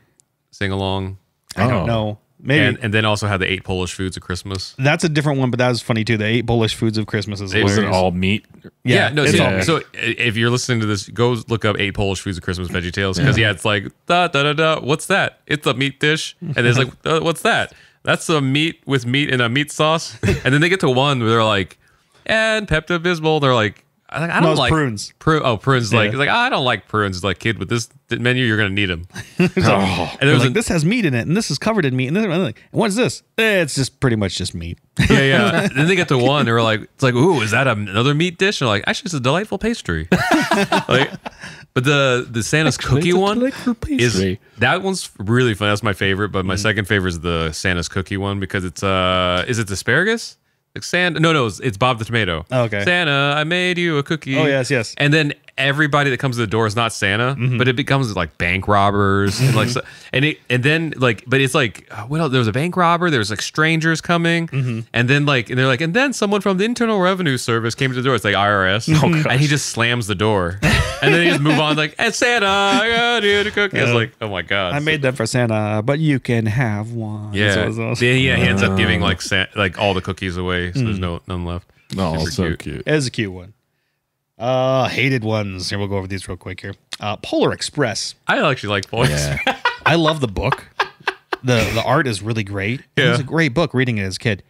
sing along? I don't know. Maybe. And then also had the 8 Polish foods of Christmas. That's a different one, but that was funny too. The 8 Polish foods of Christmas is Was it hilarious. all meat? Yeah, no. it's So, all meat. so if you're listening to this, go look up 8 Polish foods of Christmas VeggieTales because it's like da da da da. What's that? It's a meat dish, and there's like what's that? That's a meat with meat in a meat sauce. And then they get to one where they're like, and Pepto Bismol. They're like, I don't No, it's like prunes. Prunes. Yeah. Like, it's like I don't like prunes. It's like, kid, with this menu, you're gonna need them. And there was like, a- this has meat in it, and this is covered in meat, and then like, what is this? It's just pretty much just meat. Yeah. Then they get to one. They were like, it's like, ooh, is that another meat dish? And they're like, actually, it's a delightful pastry. Like, but the Santa's cookie it's a one delightful pastry. is that one's really fun. That's my favorite. But my second favorite is the Santa's cookie one because it's is it asparagus? Like Santa? No, it's Bob the Tomato. Oh, okay. Santa, I made you a cookie. Oh, yes. And then everybody that comes to the door is not Santa, but it becomes like bank robbers and like then but it's like what else? There was a bank robber. There was like strangers coming, and then and then someone from the Internal Revenue Service came to the door. It's like IRS, and he just slams the door, and then he just move on like, "Hey Santa, I got you the cookie." I was like, "Oh my god!" I made that for Santa, but you can have one. Yeah, That's what it was. then he ends up giving like all the cookies away, so there's none left. Oh, Super so cute. cute. It is a cute one. Hated ones. Here, we'll go over these real quick here. Polar Express. I actually like boys. Yeah. I love the book. The art is really great. Yeah. It was a great book reading it as a kid.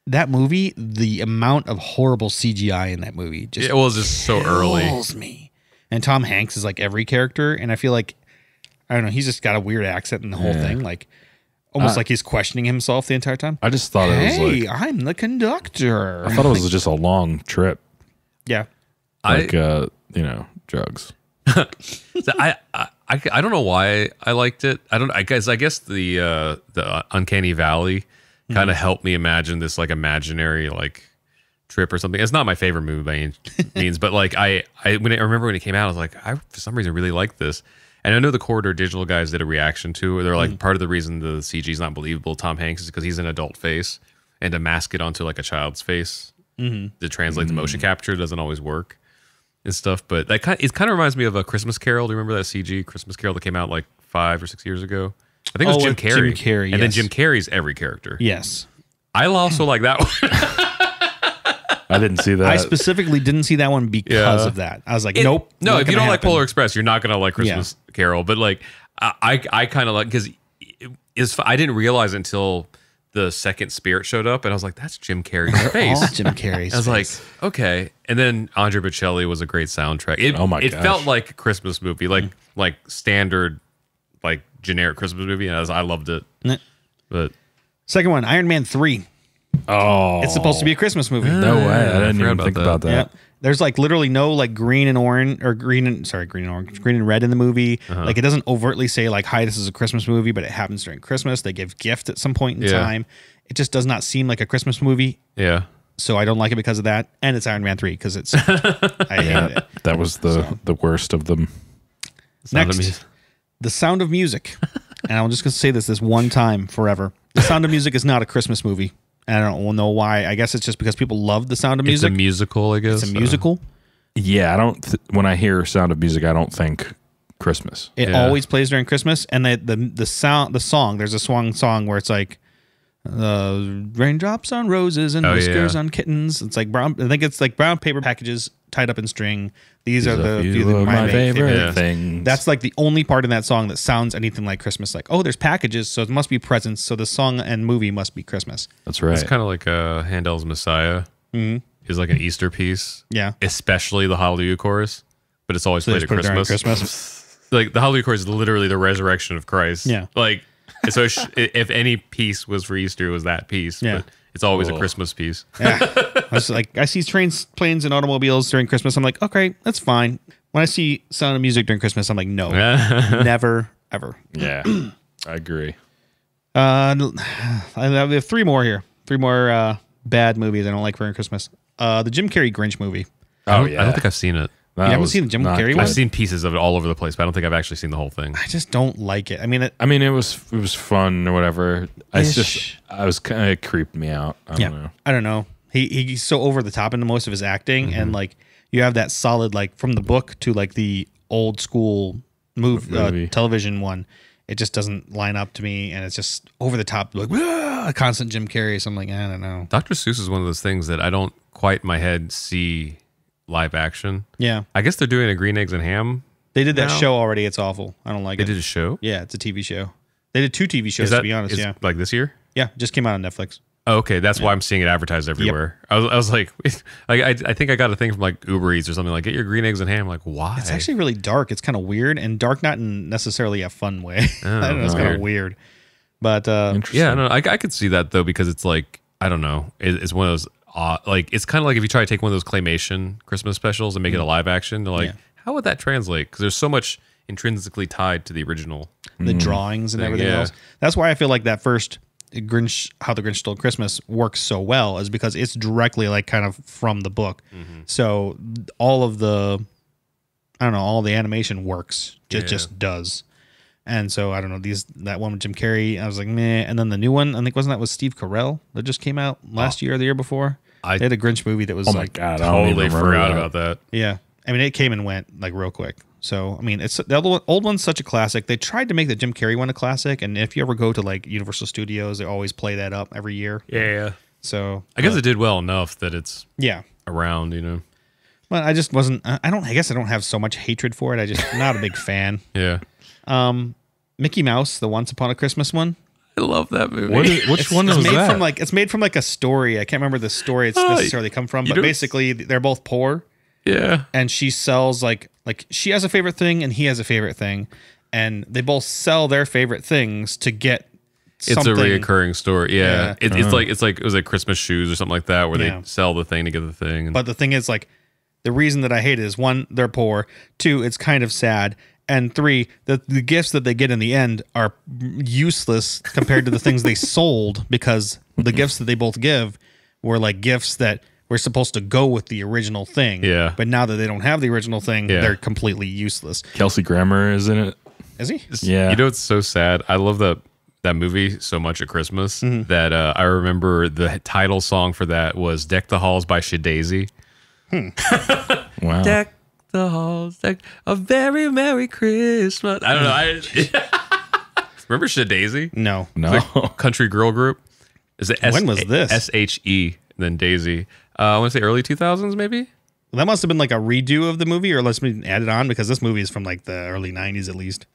That movie, the amount of horrible CGI in that movie just it was just so early. kills me. And Tom Hanks is like every character, and I feel like I don't know, he's just got a weird accent in the whole thing, like almost like he's questioning himself the entire time. I just thought it was like I'm the conductor. I thought it was just a long trip. Yeah. Like drugs. So I don't know why I liked it. I guess the Uncanny Valley kind of helped me imagine this like imaginary like trip or something. It's not my favorite movie by any means, but like I remember when it came out, I was like, I for some reason really liked this. And I know the Corridor Digital guys did a reaction to it. They're like, part of the reason the CG is not believable, Tom Hanks, is because he's an adult face, and to mask it onto like a child's face to translate the motion capture doesn't always work and stuff. But it kind of reminds me of a Christmas Carol. Do you remember that CG Christmas Carol that came out like 5 or 6 years ago? I think it was Jim Carrey. Jim Carrey, and then Jim Carrey's every character. Yes. I also like that one. I didn't see that. I specifically didn't see that one because of that. I was like, nope. No, if you don't like Polar Express, you're not going to like Christmas Carol. But like, I kind of like, because I didn't realize until the second Spirit showed up, and I was like, that's Jim Carrey's face. All Jim Carrey's I was face. like, okay. And then Andre Bocelli was a great soundtrack. It felt like a Christmas movie, like standard, like generic Christmas movie, and I loved it. But second one, Iron Man 3. Oh, It's supposed to be a Christmas movie. no way! I didn't even forgot think about about that. Yeah. There's like literally no like green and orange or green and orange, green and red in the movie. Like it doesn't overtly say like, hi, this is a Christmas movie, but it happens during Christmas. They give gift at some point in time. It just does not seem like a Christmas movie. yeah. So I don't like it because of that. And it's Iron Man 3 because it's, I hated it. That was the worst of them. Next, The Sound of Music. And I'm just going to say this one time forever. The Sound of Music is not a Christmas movie. I don't know why. I guess it's just because people love The Sound of Music. It's a musical, I guess. It's a musical. Yeah, I don't. When I hear Sound of Music, I don't think Christmas. It always plays during Christmas, and the song. There's a song where it's like, raindrops on roses and whiskers on kittens. It's like brown. I think it's like brown paper packages tied up in string. These are the few of my favorite things. That's like the only part in that song that sounds anything like Christmas. Like, oh, there's packages, so it must be presents. So the song and movie must be Christmas. That's right. It's kind of like Handel's Messiah is like an Easter piece. Yeah, especially the Hallelujah chorus, but it's always played at Christmas. Like the Hallelujah chorus is literally the resurrection of Christ. Yeah. Like so, if any piece was for Easter, it was that piece. Yeah. But it's always a Christmas piece. Yeah. I was like, I see trains, planes, and automobiles during Christmas. I'm like, okay, that's fine. When I see Sound of Music during Christmas, I'm like, no, never, ever. Yeah, I agree. I have 3 more here. 3 more bad movies I don't like for Christmas. The Jim Carrey Grinch movie. Oh I don't think I've seen it. You haven't seen the Jim Carrey one? I've seen pieces of it all over the place, but I don't think I've actually seen the whole thing. I just don't like it. I mean, it was fun or whatever. I was kind of creeped me out. I don't know. I don't know. He's so over the top into most of his acting, and like you have that solid like from the book to like the old school movie television one. It just doesn't line up to me, and it's just over the top, like a constant Jim Carrey. So I'm like, I don't know. Dr. Seuss is one of those things that I don't quite in my head see live action. Yeah, I guess they're doing a Green Eggs and Ham. they did that show already. It's awful. I don't like it. They did a show? Yeah, it's a TV show. They did 2 TV shows, to be honest. Yeah, like this year? Yeah, just came out on Netflix. Oh, okay, that's why I'm seeing it advertised everywhere. Yep. I was like, I think I got a thing from like Uber Eats or something like, get your Green Eggs and Ham. I'm like, why? It's actually really dark. It's kind of weird, and dark not in necessarily a fun way. I don't know. It's kind of weird. But yeah, no, I could see that though, because it's like, I don't know, it's one of those like, it's kind of like if you try to take one of those claymation Christmas specials and make it a live action, they're like, how would that translate? Because there's so much intrinsically tied to the original, the drawings and everything else. That's why I feel like that first Grinch, How the Grinch Stole Christmas works so well, is because it's directly like kind of from the book. So all of the, I don't know, all the animation works. Just does. And so I don't know, that one with Jim Carrey, I was like, meh. And then the new one, I think wasn't that with Steve Carell that just came out last year or the year before? They had a Grinch movie that was like, God, totally forgot about that. Yeah. I mean, it came and went like real quick. So, I mean, it's the old one's such a classic. They tried to make the Jim Carrey one a classic, and if you ever go to like Universal Studios, they always play that up every year. Yeah. So I guess it did well enough that it's yeah around, you know. But I just wasn't. I guess I don't have so much hatred for it. I just not a big fan. Yeah. Mickey Mouse, the Once Upon a Christmas one. I love that movie. Which one was that? It's made from like a story. I can't remember the story it's necessarily come from, but basically they're both poor. Yeah. And she sells like she has a favorite thing and he has a favorite thing, and they both sell their favorite things to get something. It's a reoccurring story. Yeah. It's like it was like Christmas shoes or something like that where they sell the thing to get the thing. But the thing is, like, the reason that I hate it is, one, they're poor, two, it's kind of sad, and three, the gifts that they get in the end are useless compared to the things they sold, because the gifts that they both give were like gifts that were supposed to go with the original thing. Yeah. But now that they don't have the original thing, they're completely useless. Kelsey Grammer is in it. Is he? Yeah. You know, it's so sad. I love that movie so much at Christmas that I remember the title song for that was "Deck the Halls" by Shadazy. Wow. Deck the halls, deck a very Merry Christmas. I don't know. Remember Shadazy? No. Country girl group. Is it when was this? SHE, then Daisy. I want to say early 2000s, maybe. Well, that must have been like a redo of the movie, or let's be added on, because this movie is from like the early 90s at least.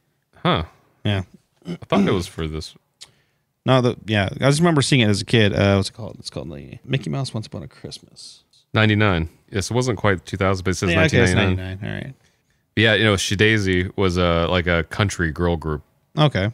Huh. Yeah. I thought it was for this. No, I just remember seeing it as a kid. What's it called? It's called the Mickey Mouse Once Upon a Christmas. 99. Yes, it wasn't quite 2000, but it says 1999. Okay, 99. All right. Yeah, you know, Shadazy was like a country girl group. Okay.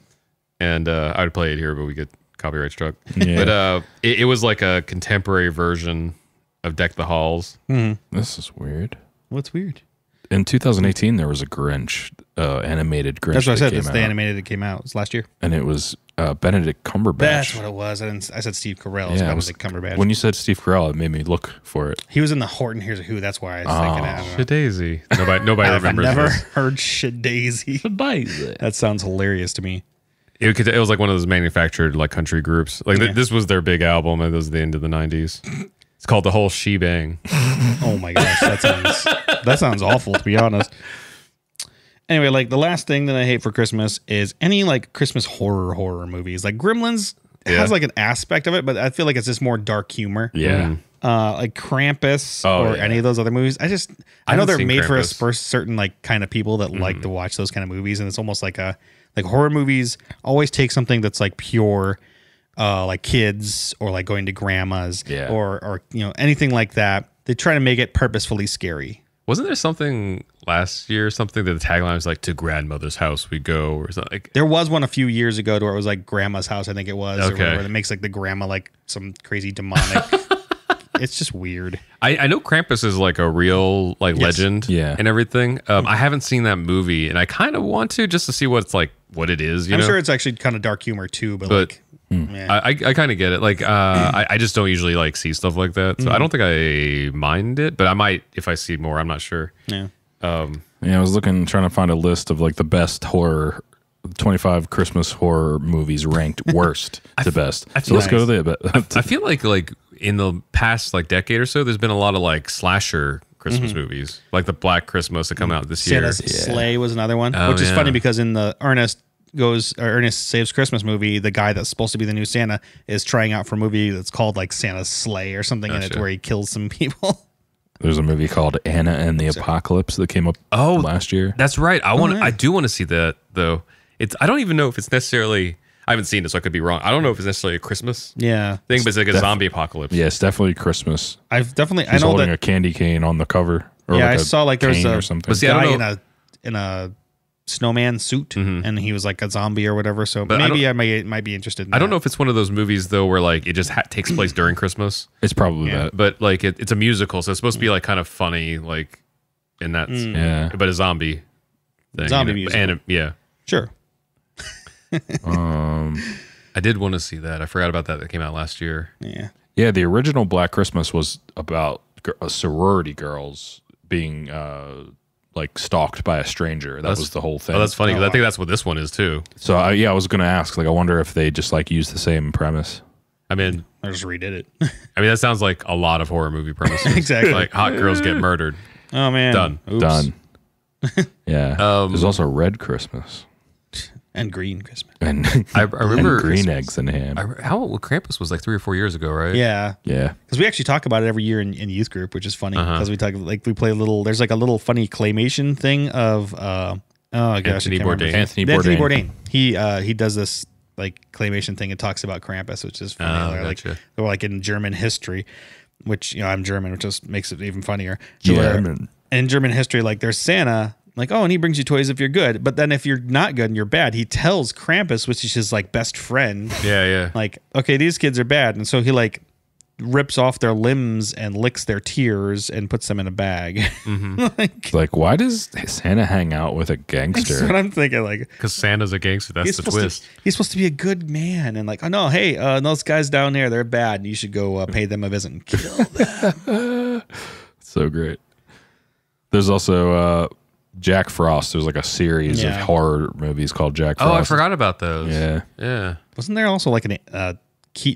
And I would play it here, but we get copyright struck. Yeah. But it was like a contemporary version of Deck the Halls. Mm-hmm. This is weird. What's weird? In 2018, there was a Grinch, animated Grinch. That's what I said. It's the animated that came out. It's last year. And it was Benedict Cumberbatch. That's what it was. I said Steve Carell. Yeah, Benedict Cumberbatch. When you said Steve Carell, it made me look for it. He was in the Horton Hears a Who. That's why I was thinking that. Shadazy. Nobody remembers I've never this. heard Shadazy. That sounds hilarious to me. It was like one of those manufactured like country groups. Like this was their big album, and it was the end of the 90s. It's called The Whole Shebang. Oh my gosh, that sounds awful, to be honest. Anyway, like the last thing that I hate for Christmas is any like Christmas horror movies. Like Gremlins has like an aspect of it, but I feel like it's just more dark humor. Yeah. Like Krampus any of those other movies. I know they're made for certain like kind of people that like to watch those kind of movies, and it's almost like horror movies always take something that's like pure, like kids or like going to grandma's or you know, anything like that. They try to make it purposefully scary. Wasn't there something last year, something that the tagline was like, "To grandmother's house we go," or something? Like, there was one a few years ago where it was like grandma's house, I think it was. Okay. Or whatever. It makes like the grandma like some crazy demonic. It's just weird. I know Krampus is like a real like legend and everything. I haven't seen that movie, and I kind of want to just to see what it is. I'm sure it's actually kind of dark humor too, but like... I kind of get it. Like, I just don't usually like see stuff like that, so I don't think I mind it. But I might if I see more. I'm not sure. Yeah. I was trying to find a list of like the best 25 Christmas horror movies ranked worst to best. So let's go to the. I feel like in the past like decade or so, there's been a lot of like slasher Christmas movies, like the Black Christmas that come out this year. Santa's Sleigh was another one, which is funny because in the Ernest Saves Christmas movie, the guy that's supposed to be the new Santa is trying out for a movie that's called like Santa's Sleigh or something in it, where he kills some people. There's a movie called Anna and the Apocalypse that came up last year. That's right. I do want to see that though. I don't even know if it's necessarily. I haven't seen it, so I could be wrong. I don't know if it's necessarily a Christmas thing, but it's like a zombie apocalypse. Yeah, it's definitely Christmas. He's I know holding a candy cane on the cover. Or yeah, I saw like there's a guy in a snowman suit, and he was like a zombie or whatever. So but maybe I might be interested in that. I don't know if it's one of those movies though where like it just takes place during Christmas. It's probably that. But like it's a musical, so it's supposed to be like kind of funny, like in that but a zombie thing. Zombie music. And sure. I did want to see that. I forgot about that came out last year. Yeah, the original Black Christmas was about sorority girls being like stalked by a stranger. That was the whole thing. Oh, that's funny because I think that's what this one is too. So I was going to ask, like, I wonder if they just like use the same premise. I mean, I just redid it. I mean, that sounds like a lot of horror movie premises. Exactly. Like hot girls get murdered. Oh man, done. Oops. Done. Yeah. There's also Red Christmas and Green Christmas. And I remember and green eggs and ham. Krampus was like 3 or 4 years ago, right? Yeah. Because we actually talk about it every year in youth group, which is funny because we play a little. There's like a little funny claymation thing of Anthony Bourdain. Anthony Bourdain. He does this like claymation thing. It talks about Krampus, which is funny. Gotcha. They're like in German history, which I'm German, which just makes it even funnier. German. In German history, like there's Santa, like, oh, and he brings you toys if you're good. But then if you're not good and you're bad, he tells Krampus, which is his like best friend. Yeah. Like, okay, these kids are bad. And so he like rips off their limbs and licks their tears and puts them in a bag. like, why does Santa hang out with a gangster? That's what I'm thinking. Like, because Santa's a gangster. That's the twist. He's supposed to be a good man. And like, oh no, hey, those guys down there, they're bad. You should go pay them a visit and kill them. So great. There's also Jack Frost. There's like a series of horror movies called Jack Frost. Oh, I forgot about those. Yeah. Wasn't there also like an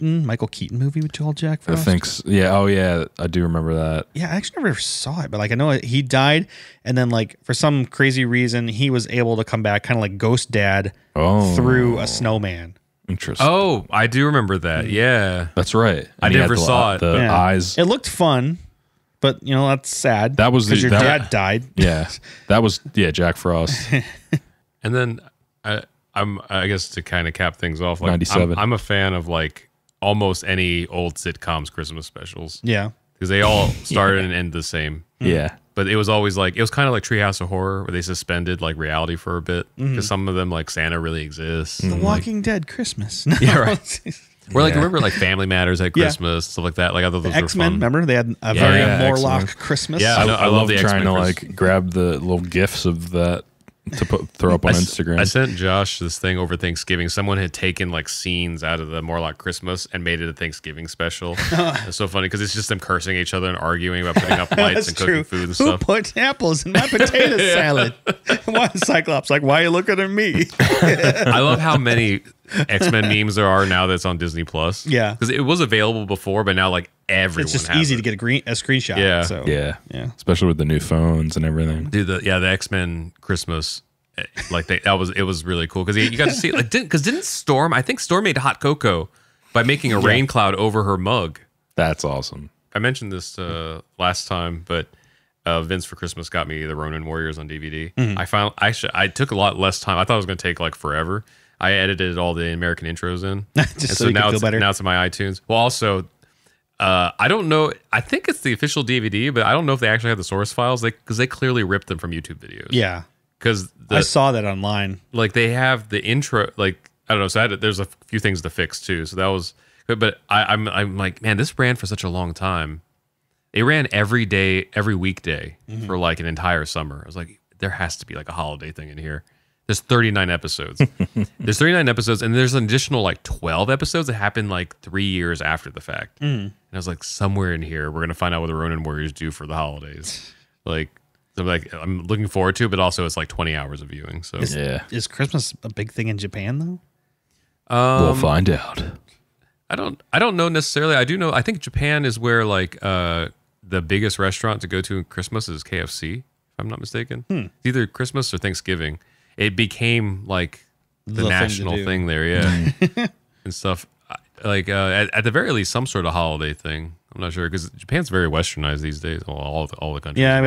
Michael Keaton movie with Jack Frost? I think so. Yeah. Oh, yeah. I do remember that. Yeah, I actually never saw it, but like I know he died, and then like for some crazy reason he was able to come back, kind of like Ghost Dad, through a snowman. Interesting. Oh, I do remember that. Yeah, that's right. I never saw it. The eyes. It looked fun, but that's sad. That was because your dad died. Yeah, that was Jack Frost. And then I guess to kind of cap things off, like 97. I'm a fan of like almost any old sitcoms Christmas specials. Yeah, because they all started and end the same. Yeah, but it was always like it was kind of like Treehouse of Horror, where they suspended like reality for a bit because some of them like Santa really exists. The Walking Dead Christmas. Yeah, right. Or like remember like Family Matters at Christmas, stuff like that. Like I thought those X-Men, were fun. remember they had a very Morlock Christmas. Yeah, I love the trying X-Men to like grab the little gifs of that to throw up on Instagram. I sent Josh this thing over Thanksgiving. Someone had taken like scenes out of the Morlock Christmas and made it a Thanksgiving special. It's so funny because it's just them cursing each other and arguing about putting up lights and cooking food and stuff. Who put apples in my potato salad? Why Cyclops? Like, why are you looking at me? I love how many X-Men memes there are now that's on Disney Plus. Yeah, because it was available before, but now like everyone. It's just has easy it. to get a screenshot. Yeah, so. yeah, especially with the new phones and everything. Dude, the X-Men Christmas, like it was really cool because you got to see it. Like, didn't Storm? I think Storm made hot cocoa by making a rain cloud over her mug. That's awesome. I mentioned this last time, but Vince for Christmas got me the Ronin Warriors on DVD. I took a lot less time. I thought it was going to take like forever. I edited all the American intros in, just so you now can feel better. Now it's in my iTunes. Well, also, I don't know. I think it's the official DVD, but I don't know if they actually have the source files because they clearly ripped them from YouTube videos. Yeah, because I saw that online. Like they have the intro. Like I don't know. So there's a few things to fix too. So that was good. But I'm like, man, this ran for such a long time. It ran every day, every weekday for like an entire summer. I was like, there has to be like a holiday thing in here. There's 39 episodes. There's 39 episodes, and there's an additional like 12 episodes that happen like 3 years after the fact. And I was like, somewhere in here, we're gonna find out what the Ronin Warriors do for the holidays. Like, so I'm looking forward to it, but also it's like 20 hours of viewing. So is Christmas a big thing in Japan though? We'll find out. I don't know necessarily. I do know. I think Japan is where like the biggest restaurant to go to in Christmas is KFC, if I'm not mistaken. It's either Christmas or Thanksgiving. It became like the national thing there, and stuff. Like at the very least, some sort of holiday thing. I'm not sure because Japan's very westernized these days. Well, all the countries. Yeah,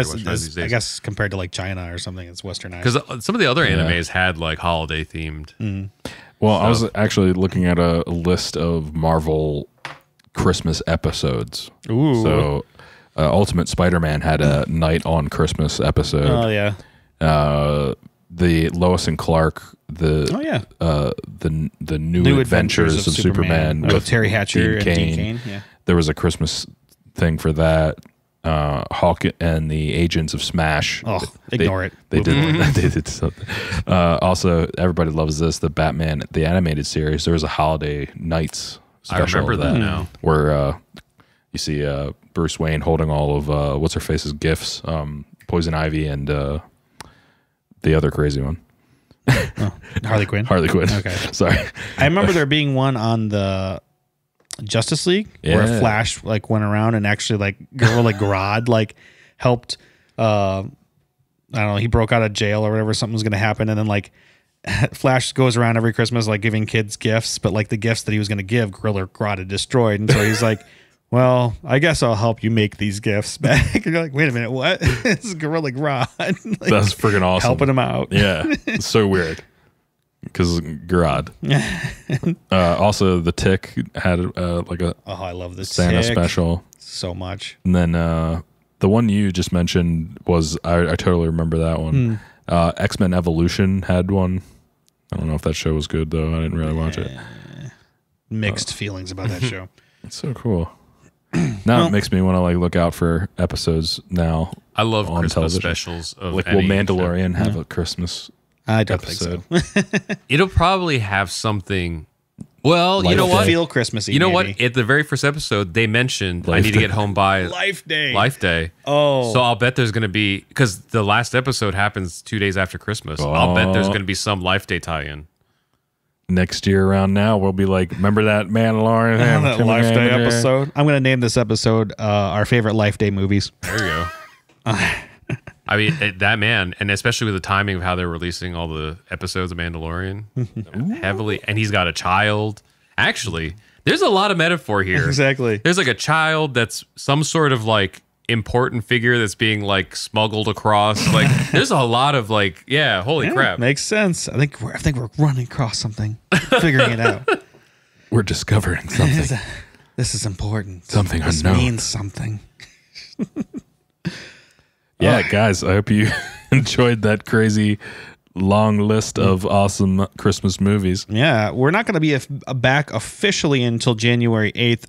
I guess compared to like China or something, it's westernized. Because some of the other animes had like holiday themed. Well, I was actually looking at a list of Marvel Christmas episodes. Ooh. So, Ultimate Spider-Man had a Night on Christmas episode. Oh yeah. The Lois and Clark, the new adventures of Superman with Terry Hatcher and Dean Cain. Yeah. There was a Christmas thing for that. Hawk and the Agents of Smash. Oh, ignore it. They did something. Also, everybody loves this. The Batman, the animated series. There was a Holiday Nights special. I remember that now. Where you see Bruce Wayne holding all of what's her face's gifts, Poison Ivy and the other crazy one. Harley Quinn. Harley Quinn. Okay, sorry. I remember there being one on the Justice League where Flash like went around and actually like Grodd like helped. I don't know. He broke out of jail or whatever. Something was going to happen, and then like Flash goes around every Christmas like giving kids gifts, but like the gifts that he was going to give, Grodd had destroyed, and so he's like, well, I guess I'll help you make these gifts back. And you're like, wait a minute, what? This is Gorilla Grodd. Like, that's freaking awesome. Helping him out. Yeah. It's so weird. because Garad. Also, The Tick had like a I love the Santa Tick special so much. And then the one you just mentioned was I totally remember that one. X-Men Evolution had one. I don't know if that show was good though. I didn't really watch it. Mixed feelings about that show. It's so cool. Now it makes me want to like look out for episodes now. I love on Christmas television. specials. Of Like, will any Mandalorian have a Christmas I don't episode? think so. It'll probably have something. Well, you know Life what? Day. Feel Christmassy. You know maybe. what? At the very first episode, they mentioned I Life need to Day. get home by Life Day. Life Day. Oh. So I'll bet there's going to be, because the last episode happens 2 days after Christmas. I'll bet there's going to be some Life Day tie-in. Next year around now, we'll be like, remember that Mandalorian? that Life Day episode. I'm going to name this episode our favorite Life Day movies. There you go. I mean, that man, and especially with the timing of how they're releasing all the episodes of Mandalorian, heavily, and he's got a child. Actually, there's a lot of metaphor here. Exactly. There's like a child that's some sort of like important figure that's being like smuggled across. Like, there's a lot of like, holy crap. Makes sense. I think we're running across something, figuring it out. We're discovering something. This is important. Something this unknown. means something. Yeah, guys, I hope you enjoyed that crazy long list of awesome Christmas movies. Yeah, we're not going to be back officially until January 8th.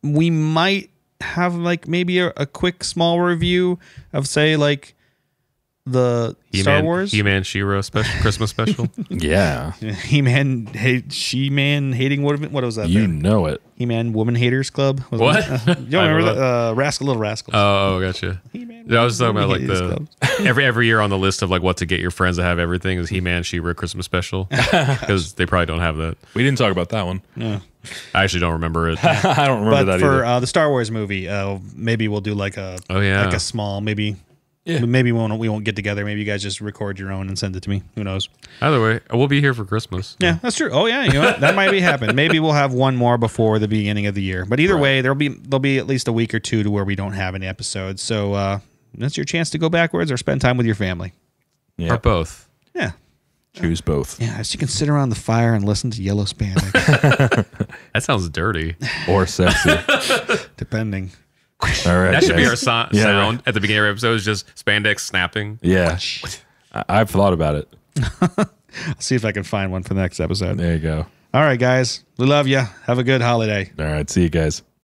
We might have like maybe a quick small review of say like the Star Wars He-Man She-Ra special, Christmas special. Yeah. He-Man She-Man hating what was that? You thing? know it. He-Man Woman Haters Club. Was What? You don't remember that? Little Rascals. Oh, gotcha. He-Man, I was talking about Woman like Haters the Club. every year on the list of like what to get your friends that have everything is He-Man She-Ra Christmas special, because they probably don't have that. We didn't talk about that one. Yeah. I actually don't remember it. I don't remember But that for either. the Star Wars movie, maybe we'll do like a like a small maybe. Yeah. Maybe we won't get together. Maybe you guys just record your own and send it to me. Who knows? Either way, we'll be here for Christmas. Yeah, that's true. Oh yeah, you know what? That might be happen. Maybe we'll have one more before the beginning of the year. But either way, there'll be at least a week or two to where we don't have any episodes. So that's your chance to go backwards or spend time with your family. Yeah. Or both. Yeah. Choose both. Yeah, so you can sit around the fire and listen to Yellow Spandex, That sounds dirty. Or sexy. depending. All right. That should be guys. our sound Yeah. at the beginning of our episode, is just spandex snapping. Yeah. I've thought about it. I'll see if I can find one for the next episode. There you go. All right, guys. We love you. Have a good holiday. All right. See you guys.